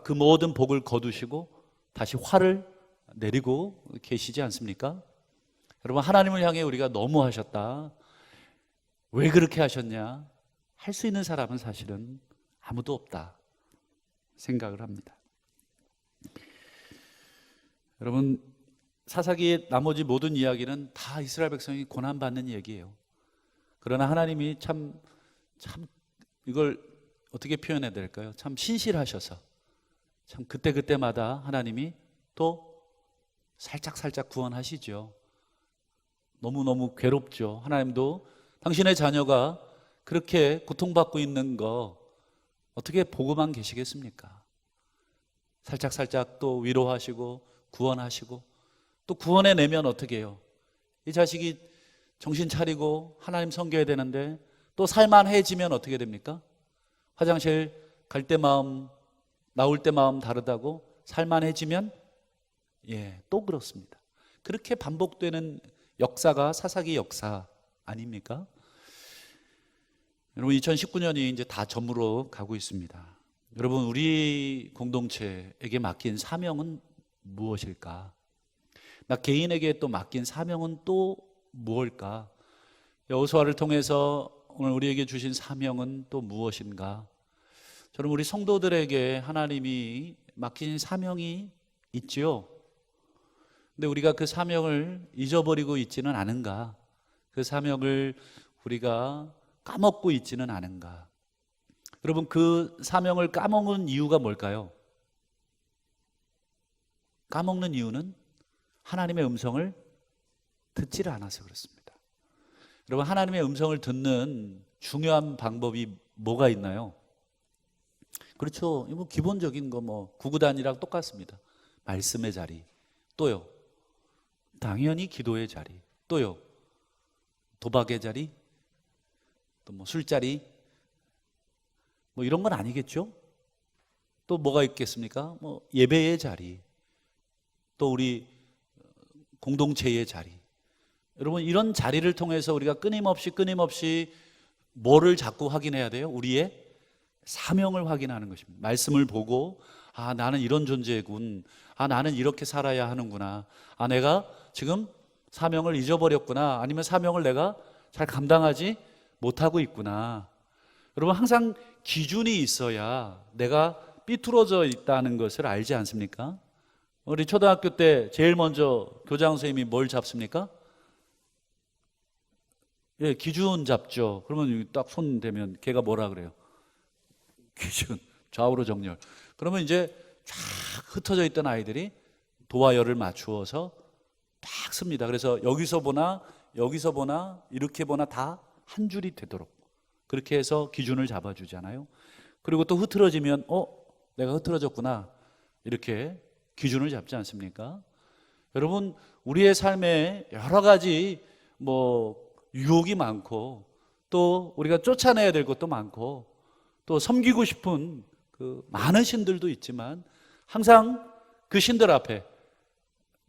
그 모든 복을 거두시고 다시 화를 내리고 계시지 않습니까? 여러분, 하나님을 향해 우리가 너무하셨다, 왜 그렇게 하셨냐 할 수 있는 사람은 사실은 아무도 없다 생각을 합니다. 여러분, 사사기의 나머지 모든 이야기는 다 이스라엘 백성이 고난받는 얘기예요. 그러나 하나님이 참 이걸 어떻게 표현해야 될까요? 참 신실하셔서 참 그때그때마다 하나님이 또 살짝 구원하시죠. 너무너무 괴롭죠. 하나님도 당신의 자녀가 그렇게 고통받고 있는 거 어떻게 보고만 계시겠습니까? 살짝 또 위로하시고 구원하시고, 또 구원해내면 어떻게 해요? 이 자식이 정신 차리고 하나님 섬겨야 되는데 또 살만해지면 어떻게 됩니까? 화장실 갈 때 마음, 나올 때 마음 다르다고 살만해지면 또 그렇습니다. 그렇게 반복되는 역사가 사사기 역사 아닙니까? 여러분, 2019년이 이제 다 저물어 가고 있습니다. 여러분, 우리 공동체에게 맡긴 사명은 무엇일까? 나 개인에게 또 맡긴 사명은 또 무엇일까? 여호수아를 통해서 오늘 우리에게 주신 사명은 또 무엇인가? 저는 우리 성도들에게 하나님이 맡긴 사명이 있지요. 근데 우리가 그 사명을 잊어버리고 있지는 않은가? 그 사명을 우리가 까먹고 있지는 않은가? 여러분, 그 사명을 까먹은 이유가 뭘까요? 까먹는 이유는 하나님의 음성을 듣지를 않아서 그렇습니다. 여러분, 하나님의 음성을 듣는 중요한 방법이 뭐가 있나요? 그렇죠. 뭐 기본적인 거 뭐 구구단이랑 똑같습니다. 말씀의 자리. 또요. 당연히 기도의 자리. 또요. 도박의 자리. 또 뭐 술자리. 뭐 이런 건 아니겠죠? 또 뭐가 있겠습니까? 뭐 예배의 자리. 또 우리 공동체의 자리. 여러분 이런 자리를 통해서 우리가 끊임없이 뭐를 자꾸 확인해야 돼요? 우리의 사명을 확인하는 것입니다. 말씀을 보고 나는 이런 존재군. 나는 이렇게 살아야 하는구나. 내가 지금 사명을 잊어버렸구나. 아니면 사명을 내가 잘 감당하지 못하고 있구나. 여러분 항상 기준이 있어야 내가 삐뚤어져 있다는 것을 알지 않습니까? 우리 초등학교 때 제일 먼저 교장 선생님이 뭘 잡습니까? 예, 기준 잡죠. 그러면 딱 손 대면 걔가 뭐라 그래요? 기준, 좌우로 정렬. 그러면 이제 쫙 흩어져 있던 아이들이 도와 열을 맞추어서 딱 씁니다. 그래서 여기서 보나 이렇게 보나 다 한 줄이 되도록 그렇게 해서 기준을 잡아주잖아요. 그리고 또 흐트러지면 내가 흐트러졌구나 이렇게 기준을 잡지 않습니까? 여러분 우리의 삶에 여러 가지 유혹이 많고 또 우리가 쫓아내야 될 것도 많고 또 섬기고 싶은 그 많은 신들도 있지만 항상 그 신들 앞에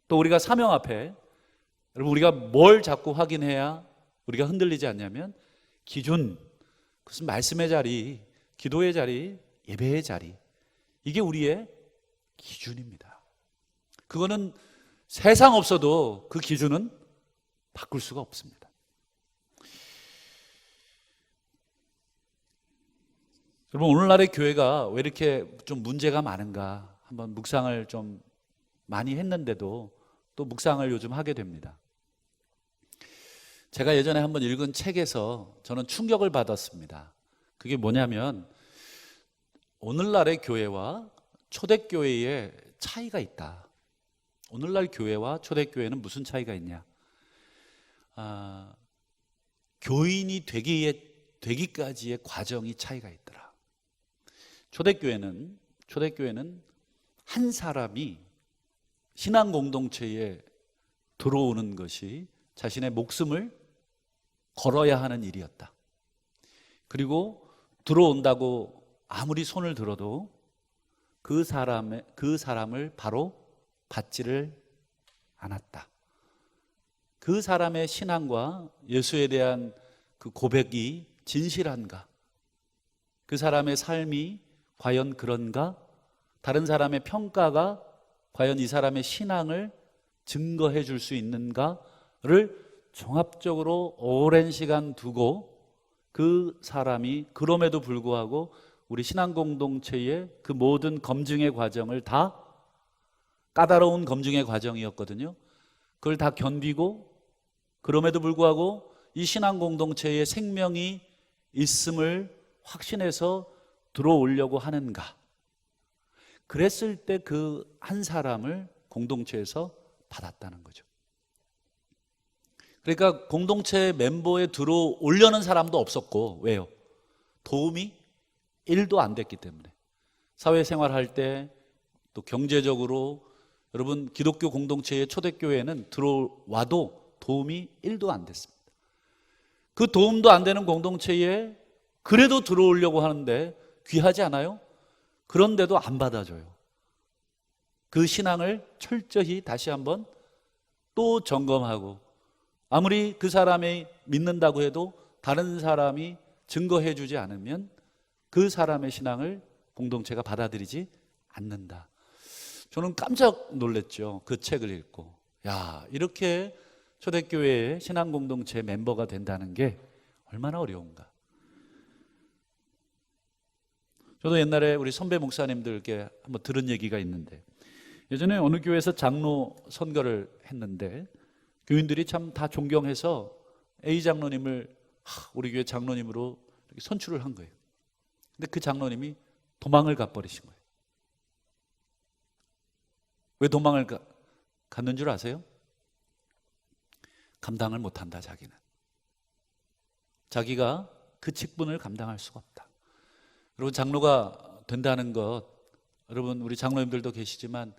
또 우리가 사명 앞에 여러분 우리가 뭘 자꾸 확인해야 우리가 흔들리지 않냐면 기준, 그것은 말씀의 자리, 기도의 자리, 예배의 자리, 이게 우리의 기준입니다. 그거는 세상 없어도 그 기준은 바꿀 수가 없습니다. 여러분 오늘날의 교회가 왜 이렇게 좀 문제가 많은가 한번 묵상을 좀 많이 했는데도 또 묵상을 요즘 하게 됩니다. 제가 예전에 한번 읽은 책에서 저는 충격을 받았습니다. 그게 뭐냐면 오늘날의 교회와 초대교회의 차이가 있다. 오늘날 교회와 초대교회는 무슨 차이가 있냐? 교인이 되기까지의 과정이 차이가 있더라. 초대교회는 한 사람이 신앙 공동체에 들어오는 것이 자신의 목숨을 걸어야 하는 일이었다. 그리고 들어온다고 아무리 손을 들어도 그 사람을 바로 받지를 않았다. 그 사람의 신앙과 예수에 대한 그 고백이 진실한가? 그 사람의 삶이 과연 그런가? 다른 사람의 평가가 과연 이 사람의 신앙을 증거해 줄 수 있는가를 종합적으로 오랜 시간 두고 그 사람이 그럼에도 불구하고 우리 신앙 공동체의 그 모든 검증의 과정을 다 까다로운 검증의 과정이었거든요. 그걸 다 견디고 그럼에도 불구하고 이 신앙 공동체에 생명이 있음을 확신해서 들어오려고 하는가? 그랬을 때 그 한 사람을 공동체에서 받았다는 거죠. 그러니까 공동체 멤버에 들어오려는 사람도 없었고, 왜요? 도움이 1도 안 됐기 때문에. 사회생활 때 또 경제적으로 여러분 기독교 공동체의 초대교회는 들어와도 도움이 1도 안 됐습니다. 그 도움도 안 되는 공동체에 그래도 들어오려고 하는데 귀하지 않아요? 그런데도 안 받아줘요. 그 신앙을 철저히 다시 한번 또 점검하고 아무리 그 사람이 믿는다고 해도 다른 사람이 증거해 주지 않으면 그 사람의 신앙을 공동체가 받아들이지 않는다. 저는 깜짝 놀랐죠. 그 책을 읽고. 이렇게 초대교회의 신앙 공동체 멤버가 된다는 게 얼마나 어려운가. 저도 옛날에 우리 선배 목사님들께 한번 들은 얘기가 있는데 예전에 어느 교회에서 장로 선거를 했는데 교인들이 참 다 존경해서 A 장로님을 우리 교회 장로님으로 선출을 한 거예요. 근데 그 장로님이 도망을 가버리신 거예요. 왜 도망을 갔는 줄 아세요? 감당을 못한다, 자기는. 자기가 그 직분을 감당할 수가 없다. 여러분 장로가 된다는 것, 여러분 우리 장로님들도 계시지만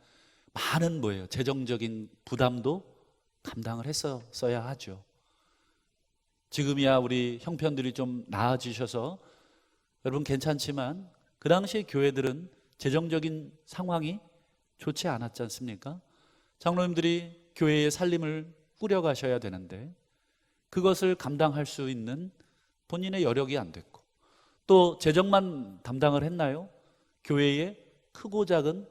많은 재정적인 부담도 감당을 했어야 하죠. 지금이야 우리 형편들이 좀 나아지셔서 여러분 괜찮지만 그 당시에 교회들은 재정적인 상황이 좋지 않았지 않습니까? 장로님들이 교회의 살림을 꾸려가셔야 되는데 그것을 감당할 수 있는 본인의 여력이 안 됐고, 또 재정만 담당을 했나요? 교회의 크고 작은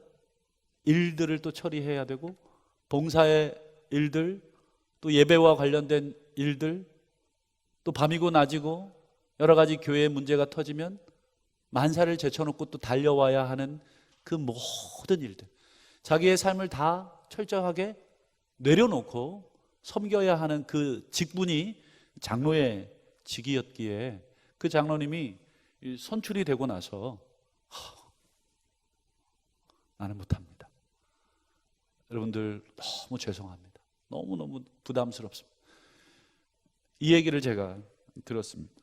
일들을 또 처리해야 되고, 봉사의 일들, 또 예배와 관련된 일들, 또 밤이고 낮이고 여러 가지 교회의 문제가 터지면 만사를 제쳐놓고 또 달려와야 하는 그 모든 일들, 자기의 삶을 다 철저하게 내려놓고 섬겨야 하는 그 직분이 장로의 직이었기에 그 장로님이 선출이 되고 나서 나는 못합니다. 여러분들 너무 죄송합니다. 너무너무 부담스럽습니다. 이 얘기를 제가 들었습니다.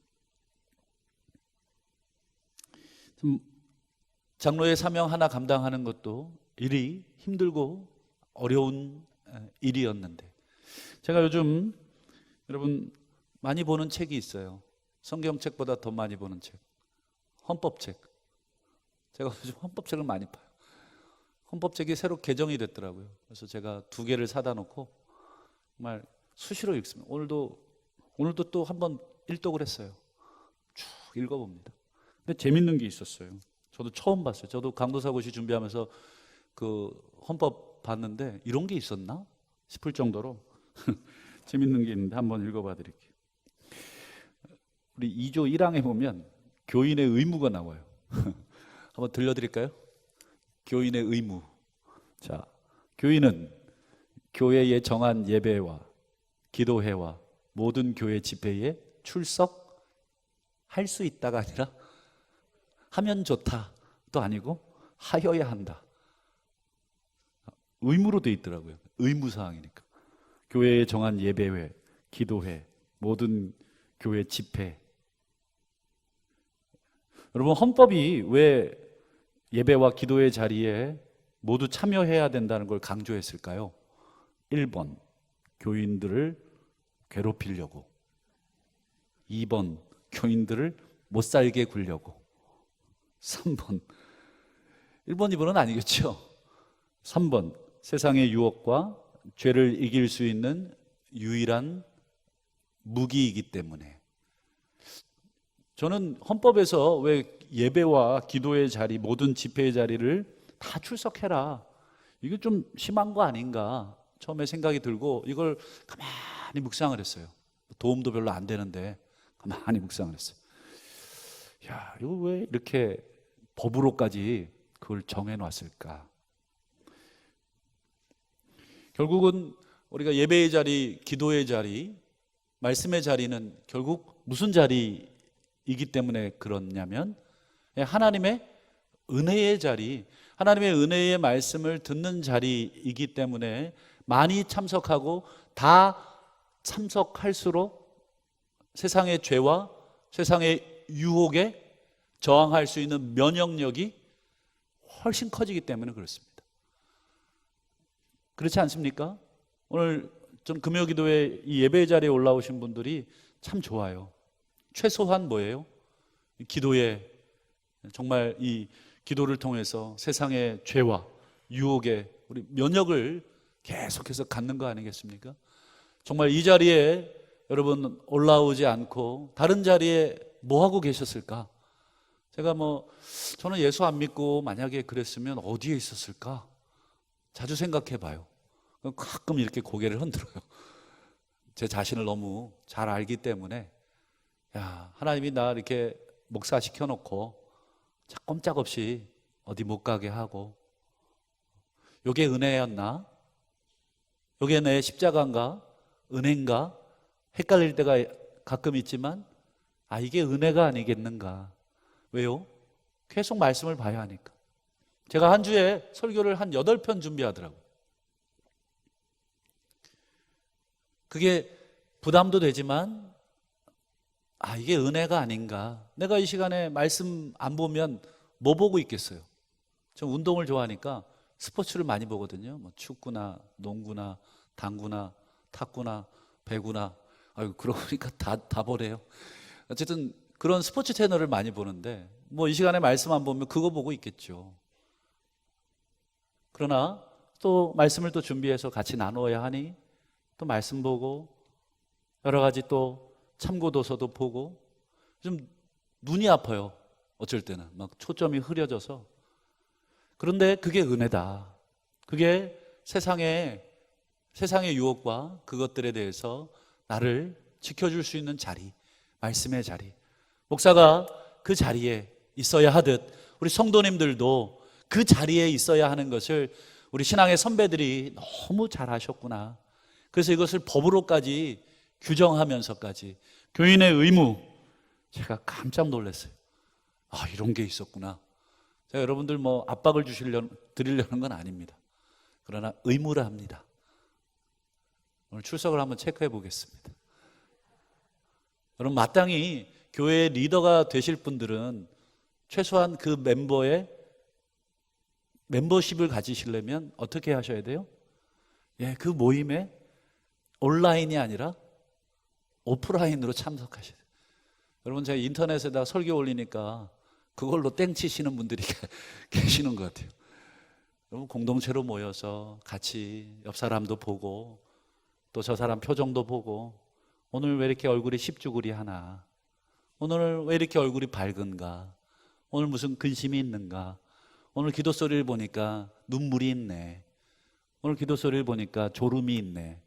장로의 사명 하나 감당하는 것도 일이 힘들고 어려운 일이었는데, 제가 요즘 여러분 많이 보는 책이 있어요. 성경책보다 더 많이 보는 책, 헌법책. 제가 요즘 헌법책을 많이 봐요. 헌법책이 새로 개정이 됐더라고요. 그래서 제가 2개를 사다 놓고 정말 수시로 읽습니다. 오늘도 또 한번 일독을 했어요. 쭉 읽어봅니다. 근데 재밌는 게 있었어요. 저도 처음 봤어요. 저도 강도사고시 준비하면서 그 헌법 봤는데 이런 게 있었나 싶을 정도로 재밌는 게 있는데 한번 읽어봐 드릴게요. 우리 2조 1항에 보면 교인의 의무가 나와요. 한번 들려드릴까요? 교인의 의무. 자, 교인은 교회에 정한 예배와 기도회와 모든 교회 집회에 출석할 수 있다가 아니라 하면 좋다도 아니고 하여야 한다. 의무로 돼 있더라고요. 의무사항이니까. 교회에 정한 예배회, 기도회, 모든 교회 집회. 여러분, 헌법이 왜 예배와 기도의 자리에 모두 참여해야 된다는 걸 강조했을까요? 1번, 교인들을 괴롭히려고. 2번, 교인들을 못 살게 굴려고. 3번, 1번, 2번은 아니겠죠. 3번, 세상의 유혹과 죄를 이길 수 있는 유일한 무기이기 때문에. 저는 헌법에서 왜 예배와 기도의 자리, 모든 집회의 자리를 다 출석해라, 이게 좀 심한 거 아닌가 처음에 생각이 들고 이걸 가만히 묵상을 했어요. 도움도 별로 안 되는데 가만히 묵상을 했어요. 야, 이거 왜 이렇게 법으로까지 그걸 정해놨을까? 결국은 우리가 예배의 자리, 기도의 자리, 말씀의 자리는 결국 무슨 자리이기 때문에 그렇냐면 하나님의 은혜의 자리, 하나님의 은혜의 말씀을 듣는 자리이기 때문에 많이 참석하고 다 참석할수록 세상의 죄와 세상의 유혹에 저항할 수 있는 면역력이 훨씬 커지기 때문에 그렇습니다. 그렇지 않습니까? 오늘 전 금요기도회 이 예배 자리에 올라오신 분들이 참 좋아요. 최소한 뭐예요? 기도에, 정말 이 기도를 통해서 세상의 죄와 유혹에 우리 면역을 계속해서 갖는 거 아니겠습니까? 정말 이 자리에 여러분 올라오지 않고 다른 자리에 뭐 하고 계셨을까? 제가 저는 예수 안 믿고 만약에 그랬으면 어디에 있었을까? 자주 생각해 봐요. 가끔 이렇게 고개를 흔들어요. 제 자신을 너무 잘 알기 때문에, 야, 하나님이 나 이렇게 목사 시켜놓고 꼼짝없이 어디 못 가게 하고, 요게 은혜였나? 요게 내 십자가인가? 은혜인가? 헷갈릴 때가 가끔 있지만, 이게 은혜가 아니겠는가? 왜요? 계속 말씀을 봐야 하니까. 제가 한 주에 설교를 한 8편 준비하더라고요. 그게 부담도 되지만 이게 은혜가 아닌가. 내가 이 시간에 말씀 안 보면 뭐 보고 있겠어요? 전 운동을 좋아하니까 스포츠를 많이 보거든요. 뭐 축구나 농구나 당구나 탁구나 배구나. 아유, 그러고 보니까 다 보래요. 어쨌든 그런 스포츠 채널을 많이 보는데 뭐 이 시간에 말씀 안 보면 그거 보고 있겠죠. 그러나 또 말씀을 또 준비해서 같이 나누어야 하니 또 말씀 보고 여러 가지 또 참고 도서도 보고 좀 눈이 아파요. 어쩔 때는 막 초점이 흐려져서. 그런데 그게 은혜다. 그게 세상의 유혹과 그것들에 대해서 나를 지켜줄 수 있는 자리, 말씀의 자리. 목사가 그 자리에 있어야 하듯 우리 성도님들도 그 자리에 있어야 하는 것을 우리 신앙의 선배들이 너무 잘 하셨구나. 그래서 이것을 법으로까지 규정하면서까지 교인의 의무, 제가 깜짝 놀랐어요. 아, 이런 게 있었구나. 제가 여러분들 뭐 압박을 드리려는 건 아닙니다. 그러나 의무라 합니다. 오늘 출석을 한번 체크해 보겠습니다. 여러분, 마땅히 교회의 리더가 되실 분들은 최소한 그 멤버십을 가지시려면 어떻게 하셔야 돼요? 예, 그 모임에 온라인이 아니라 오프라인으로 참석하셔야 돼요. 여러분, 제가 인터넷에다 설교 올리니까 그걸로 땡치시는 분들이 계시는 것 같아요. 여러분, 공동체로 모여서 같이 옆 사람도 보고 또 저 사람 표정도 보고 오늘 왜 이렇게 얼굴이 십주구리하나, 오늘 왜 이렇게 얼굴이 밝은가, 오늘 무슨 근심이 있는가, 오늘 기도 소리를 보니까 눈물이 있네, 오늘 기도 소리를 보니까 졸음이 있네.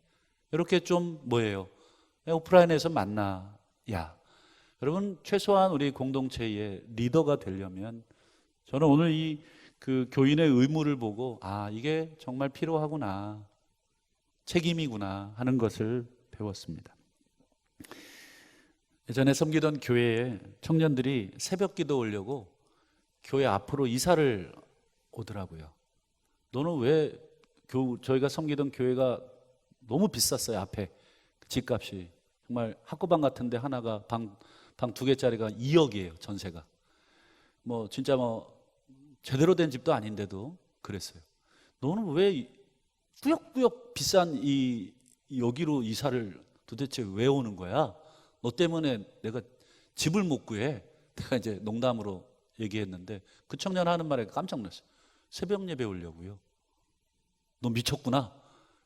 이렇게 좀 뭐예요? 오프라인에서 만나야. 여러분, 최소한 우리 공동체의 리더가 되려면 저는 오늘 이 그 교인의 의무를 보고 아, 이게 정말 필요하구나, 책임이구나 하는 것을 배웠습니다. 예전에 섬기던 교회에 청년들이 새벽 기도 오려고 교회 앞으로 이사를 오더라고요. 너는 왜 저희가 섬기던 교회가 너무 비쌌어요. 앞에 집값이 정말 학구방 같은데 하나가 방 2개짜리가 2억이에요. 전세가. 뭐 진짜 뭐 제대로 된 집도 아닌데도 그랬어요. 너는 왜 꾸역꾸역 비싼 여기로 이사를 도대체 왜 오는 거야? 너 때문에 내가 집을 못 구해. 내가 이제 농담으로 얘기했는데 그 청년 하는 말에 깜짝 놀랐어요. 새벽 예배 오려고요. 너 미쳤구나.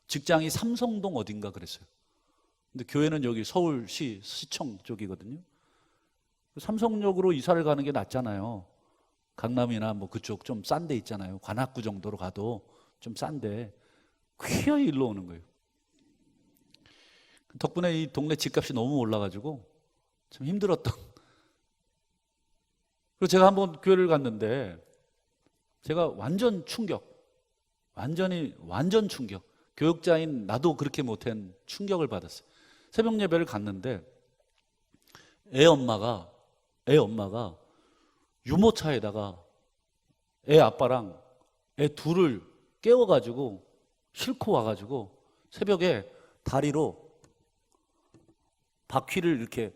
직장이 삼성동 어딘가 그랬어요. 근데 교회는 여기 서울시 시청 쪽이거든요. 삼성역으로 이사를 가는 게 낫잖아요. 강남이나 뭐 그쪽 좀 싼 데 있잖아요. 관악구 정도로 가도 좀 싼데 퀴어이 일로 오는 거예요. 덕분에 이 동네 집값이 너무 올라가지고 참 힘들었던. 그리고 제가 한번 교회를 갔는데 제가 완전 충격, 완전 충격. 교육자인 나도 그렇게 못한 충격을 받았어요. 새벽 예배를 갔는데 애 엄마가 유모차에다가 애 아빠랑 애 둘을 깨워가지고 싣고 와가지고 새벽에 다리로 바퀴를 이렇게,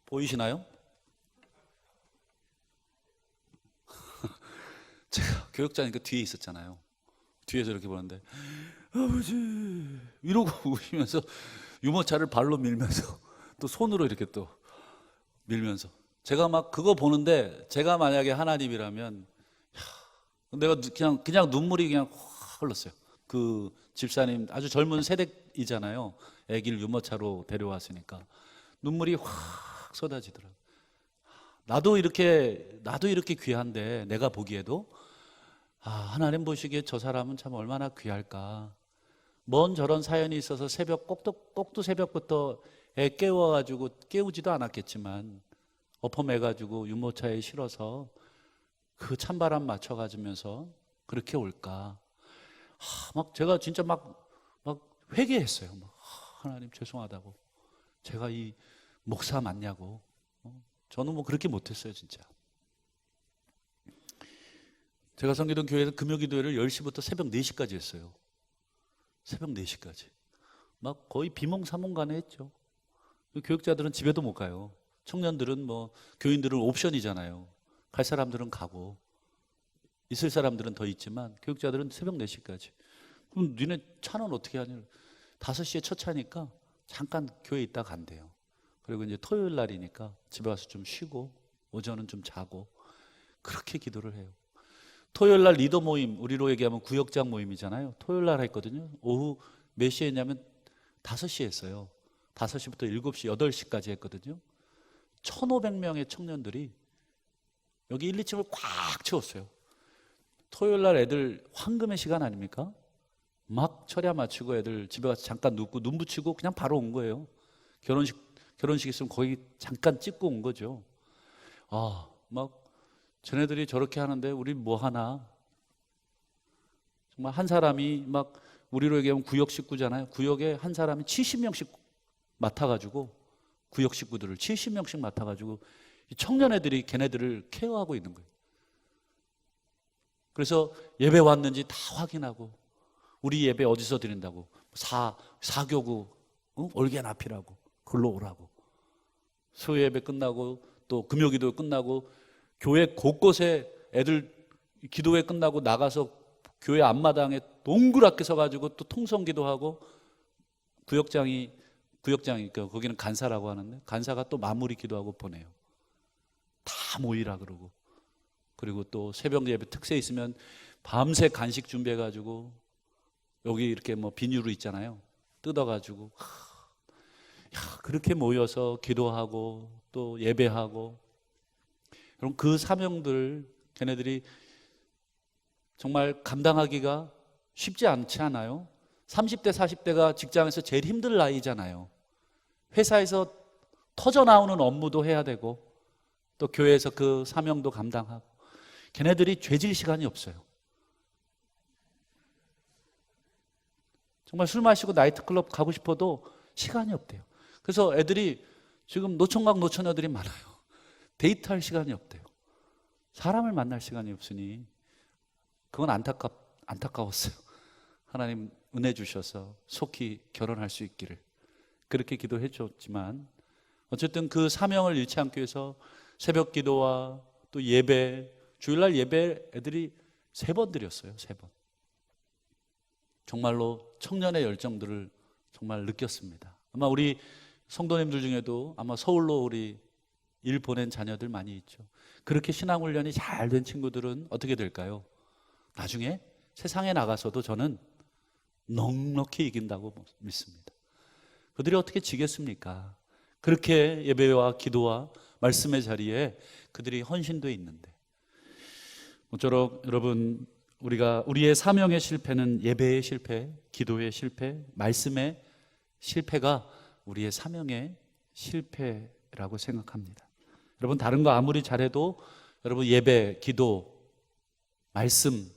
보이시나요? 제가 교육자니까 뒤에 있었잖아요. 뒤에서 이렇게 보는데 아버지 이러고 우시면서 유모차를 발로 밀면서 또 손으로 이렇게 또 밀면서 제가 막 그거 보는데 제가 만약에 하나님이라면 내가 그냥 눈물이 그냥 확 흘렀어요. 그 집사님 아주 젊은 세대이잖아요. 아기를 유모차로 데려왔으니까 눈물이 확 쏟아지더라고요. 나도 이렇게 귀한데 내가 보기에도 하나님 보시기에 저 사람은 참 얼마나 귀할까. 뭔 저런 사연이 있어서 꼭두 새벽부터 애 깨워가지고 깨우지도 않았겠지만 엎어매가지고 유모차에 실어서 그 찬바람 맞춰가지면서 그렇게 올까. 막 제가 진짜 막 회개했어요. 하나님 죄송하다고. 제가 이 목사 맞냐고. 저는 뭐 그렇게 못했어요, 진짜. 제가 섬기던 교회에서 금요기도회를 10시부터 새벽 4시까지 했어요. 새벽 4시까지. 막 거의 비몽사몽간에 했죠. 교육자들은 집에도 못 가요. 청년들은 뭐 교인들은 옵션이잖아요. 갈 사람들은 가고. 있을 사람들은 더 있지만 교육자들은 새벽 4시까지. 그럼 니네 차는 어떻게 하냐? 5시에 첫 차니까 잠깐 교회 있다 간대요. 그리고 이제 토요일 날이니까 집에 와서 좀 쉬고 오전은 좀 자고 그렇게 기도를 해요. 토요일 날 리더 모임, 우리로 얘기하면 구역장 모임이잖아요. 토요일 날 했거든요. 오후 몇 시에 했냐면 5시에 했어요. 5시부터 7시, 8시까지 했거든요. 1,500명의 청년들이 여기 1, 2층을 꽉 채웠어요. 토요일 날 애들 황금의 시간 아닙니까? 막 철야 마치고 애들 집에 가서 잠깐 눕고 눈 붙이고 그냥 바로 온 거예요. 결혼식 있으면 거기 잠깐 찍고 온 거죠. 막 쟤네들이 저렇게 하는데 우리 뭐 하나? 정말 한 사람이 막 우리로 얘기하면 구역 식구잖아요. 구역에 한 사람이 70명씩 맡아가지고 구역 식구들을 70명씩 맡아가지고 청년 애들이 걔네들을 케어하고 있는 거예요. 그래서 예배 왔는지 다 확인하고 우리 예배 어디서 드린다고 사교구 올겐 앞이라고 글로 오라고 수요 예배 끝나고 또 금요기도 끝나고 교회 곳곳에 애들 기도회 끝나고 나가서 교회 앞마당에 동그랗게 서가지고 또 통성기도하고 구역장이니까 거기는 간사라고 하는데 간사가 또 마무리 기도하고 보내요. 다 모이라 그러고 그리고 또 새벽 예배 특세 있으면 밤새 간식 준비해가지고 여기 이렇게 뭐 비닐로 있잖아요. 뜯어가지고 그렇게 모여서 기도하고 또 예배하고 그럼 그 사명들 걔네들이 정말 감당하기가 쉽지 않지 않아요? 30대 40대가 직장에서 제일 힘들 나이잖아요. 회사에서 터져 나오는 업무도 해야 되고 또 교회에서 그 사명도 감당하고 걔네들이 죄질 시간이 없어요. 정말 술 마시고 나이트클럽 가고 싶어도 시간이 없대요. 그래서 애들이 지금 노총각 노처녀들이 많아요. 데이트할 시간이 없대요. 사람을 만날 시간이 없으니 그건 안타까웠어요. 하나님 은혜 주셔서 속히 결혼할 수 있기를 그렇게 기도해 줬지만 어쨌든 그 사명을 잃지 않기 위해서 새벽 기도와 또 예배, 주일날 예배 애들이 3번 드렸어요. 3번. 정말로 청년의 열정들을 정말 느꼈습니다. 아마 우리 성도님들 중에도 아마 서울로 우리 일 보낸 자녀들 많이 있죠. 그렇게 신앙훈련이 잘 된 친구들은 어떻게 될까요? 나중에 세상에 나가서도 저는 넉넉히 이긴다고 믿습니다. 그들이 어떻게 지겠습니까? 그렇게 예배와 기도와 말씀의 자리에 그들이 헌신되어 있는데 모쪼록 여러분 우리의 사명의 실패는 예배의 실패, 기도의 실패, 말씀의 실패가 우리의 사명의 실패라고 생각합니다. 여러분 다른 거 아무리 잘해도 여러분 예배, 기도, 말씀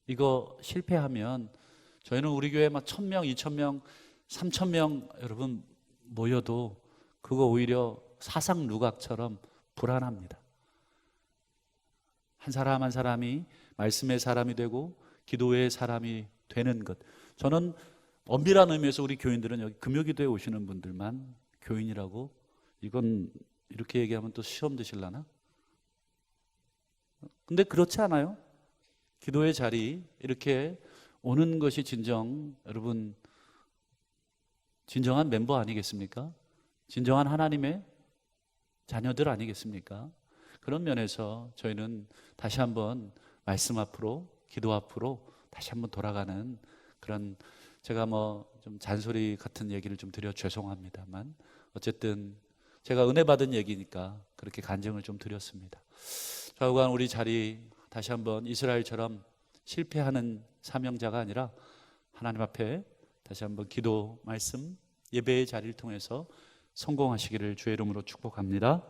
이거 실패하면 저희는 우리 교회 막 1,000명, 2,000명, 3,000명 여러분 모여도 그거 오히려 사상 누각처럼 불안합니다. 한 사람 한 사람이 말씀의 사람이 되고 기도의 사람이 되는 것. 저는 엄밀한 의미에서 우리 교인들은 여기 금요기도에 오시는 분들만 교인이라고 이건 이렇게 얘기하면 또 시험 드실라나? 근데 그렇지 않아요? 기도의 자리 이렇게 오는 것이 여러분 진정한 멤버 아니겠습니까? 진정한 하나님의 자녀들 아니겠습니까? 그런 면에서 저희는 다시 한번 말씀 앞으로 기도 앞으로 다시 한번 돌아가는 그런 제가 뭐 좀 잔소리 같은 얘기를 좀 드려 죄송합니다만 어쨌든 제가 은혜 받은 얘기니까 그렇게 간증을 좀 드렸습니다. 좌우간 우리 자리 다시 한번 이스라엘처럼 실패하는 사명자가 아니라 하나님 앞에 다시 한번 기도, 말씀, 예배의 자리를 통해서 성공하시기를 주의 이름으로 축복합니다.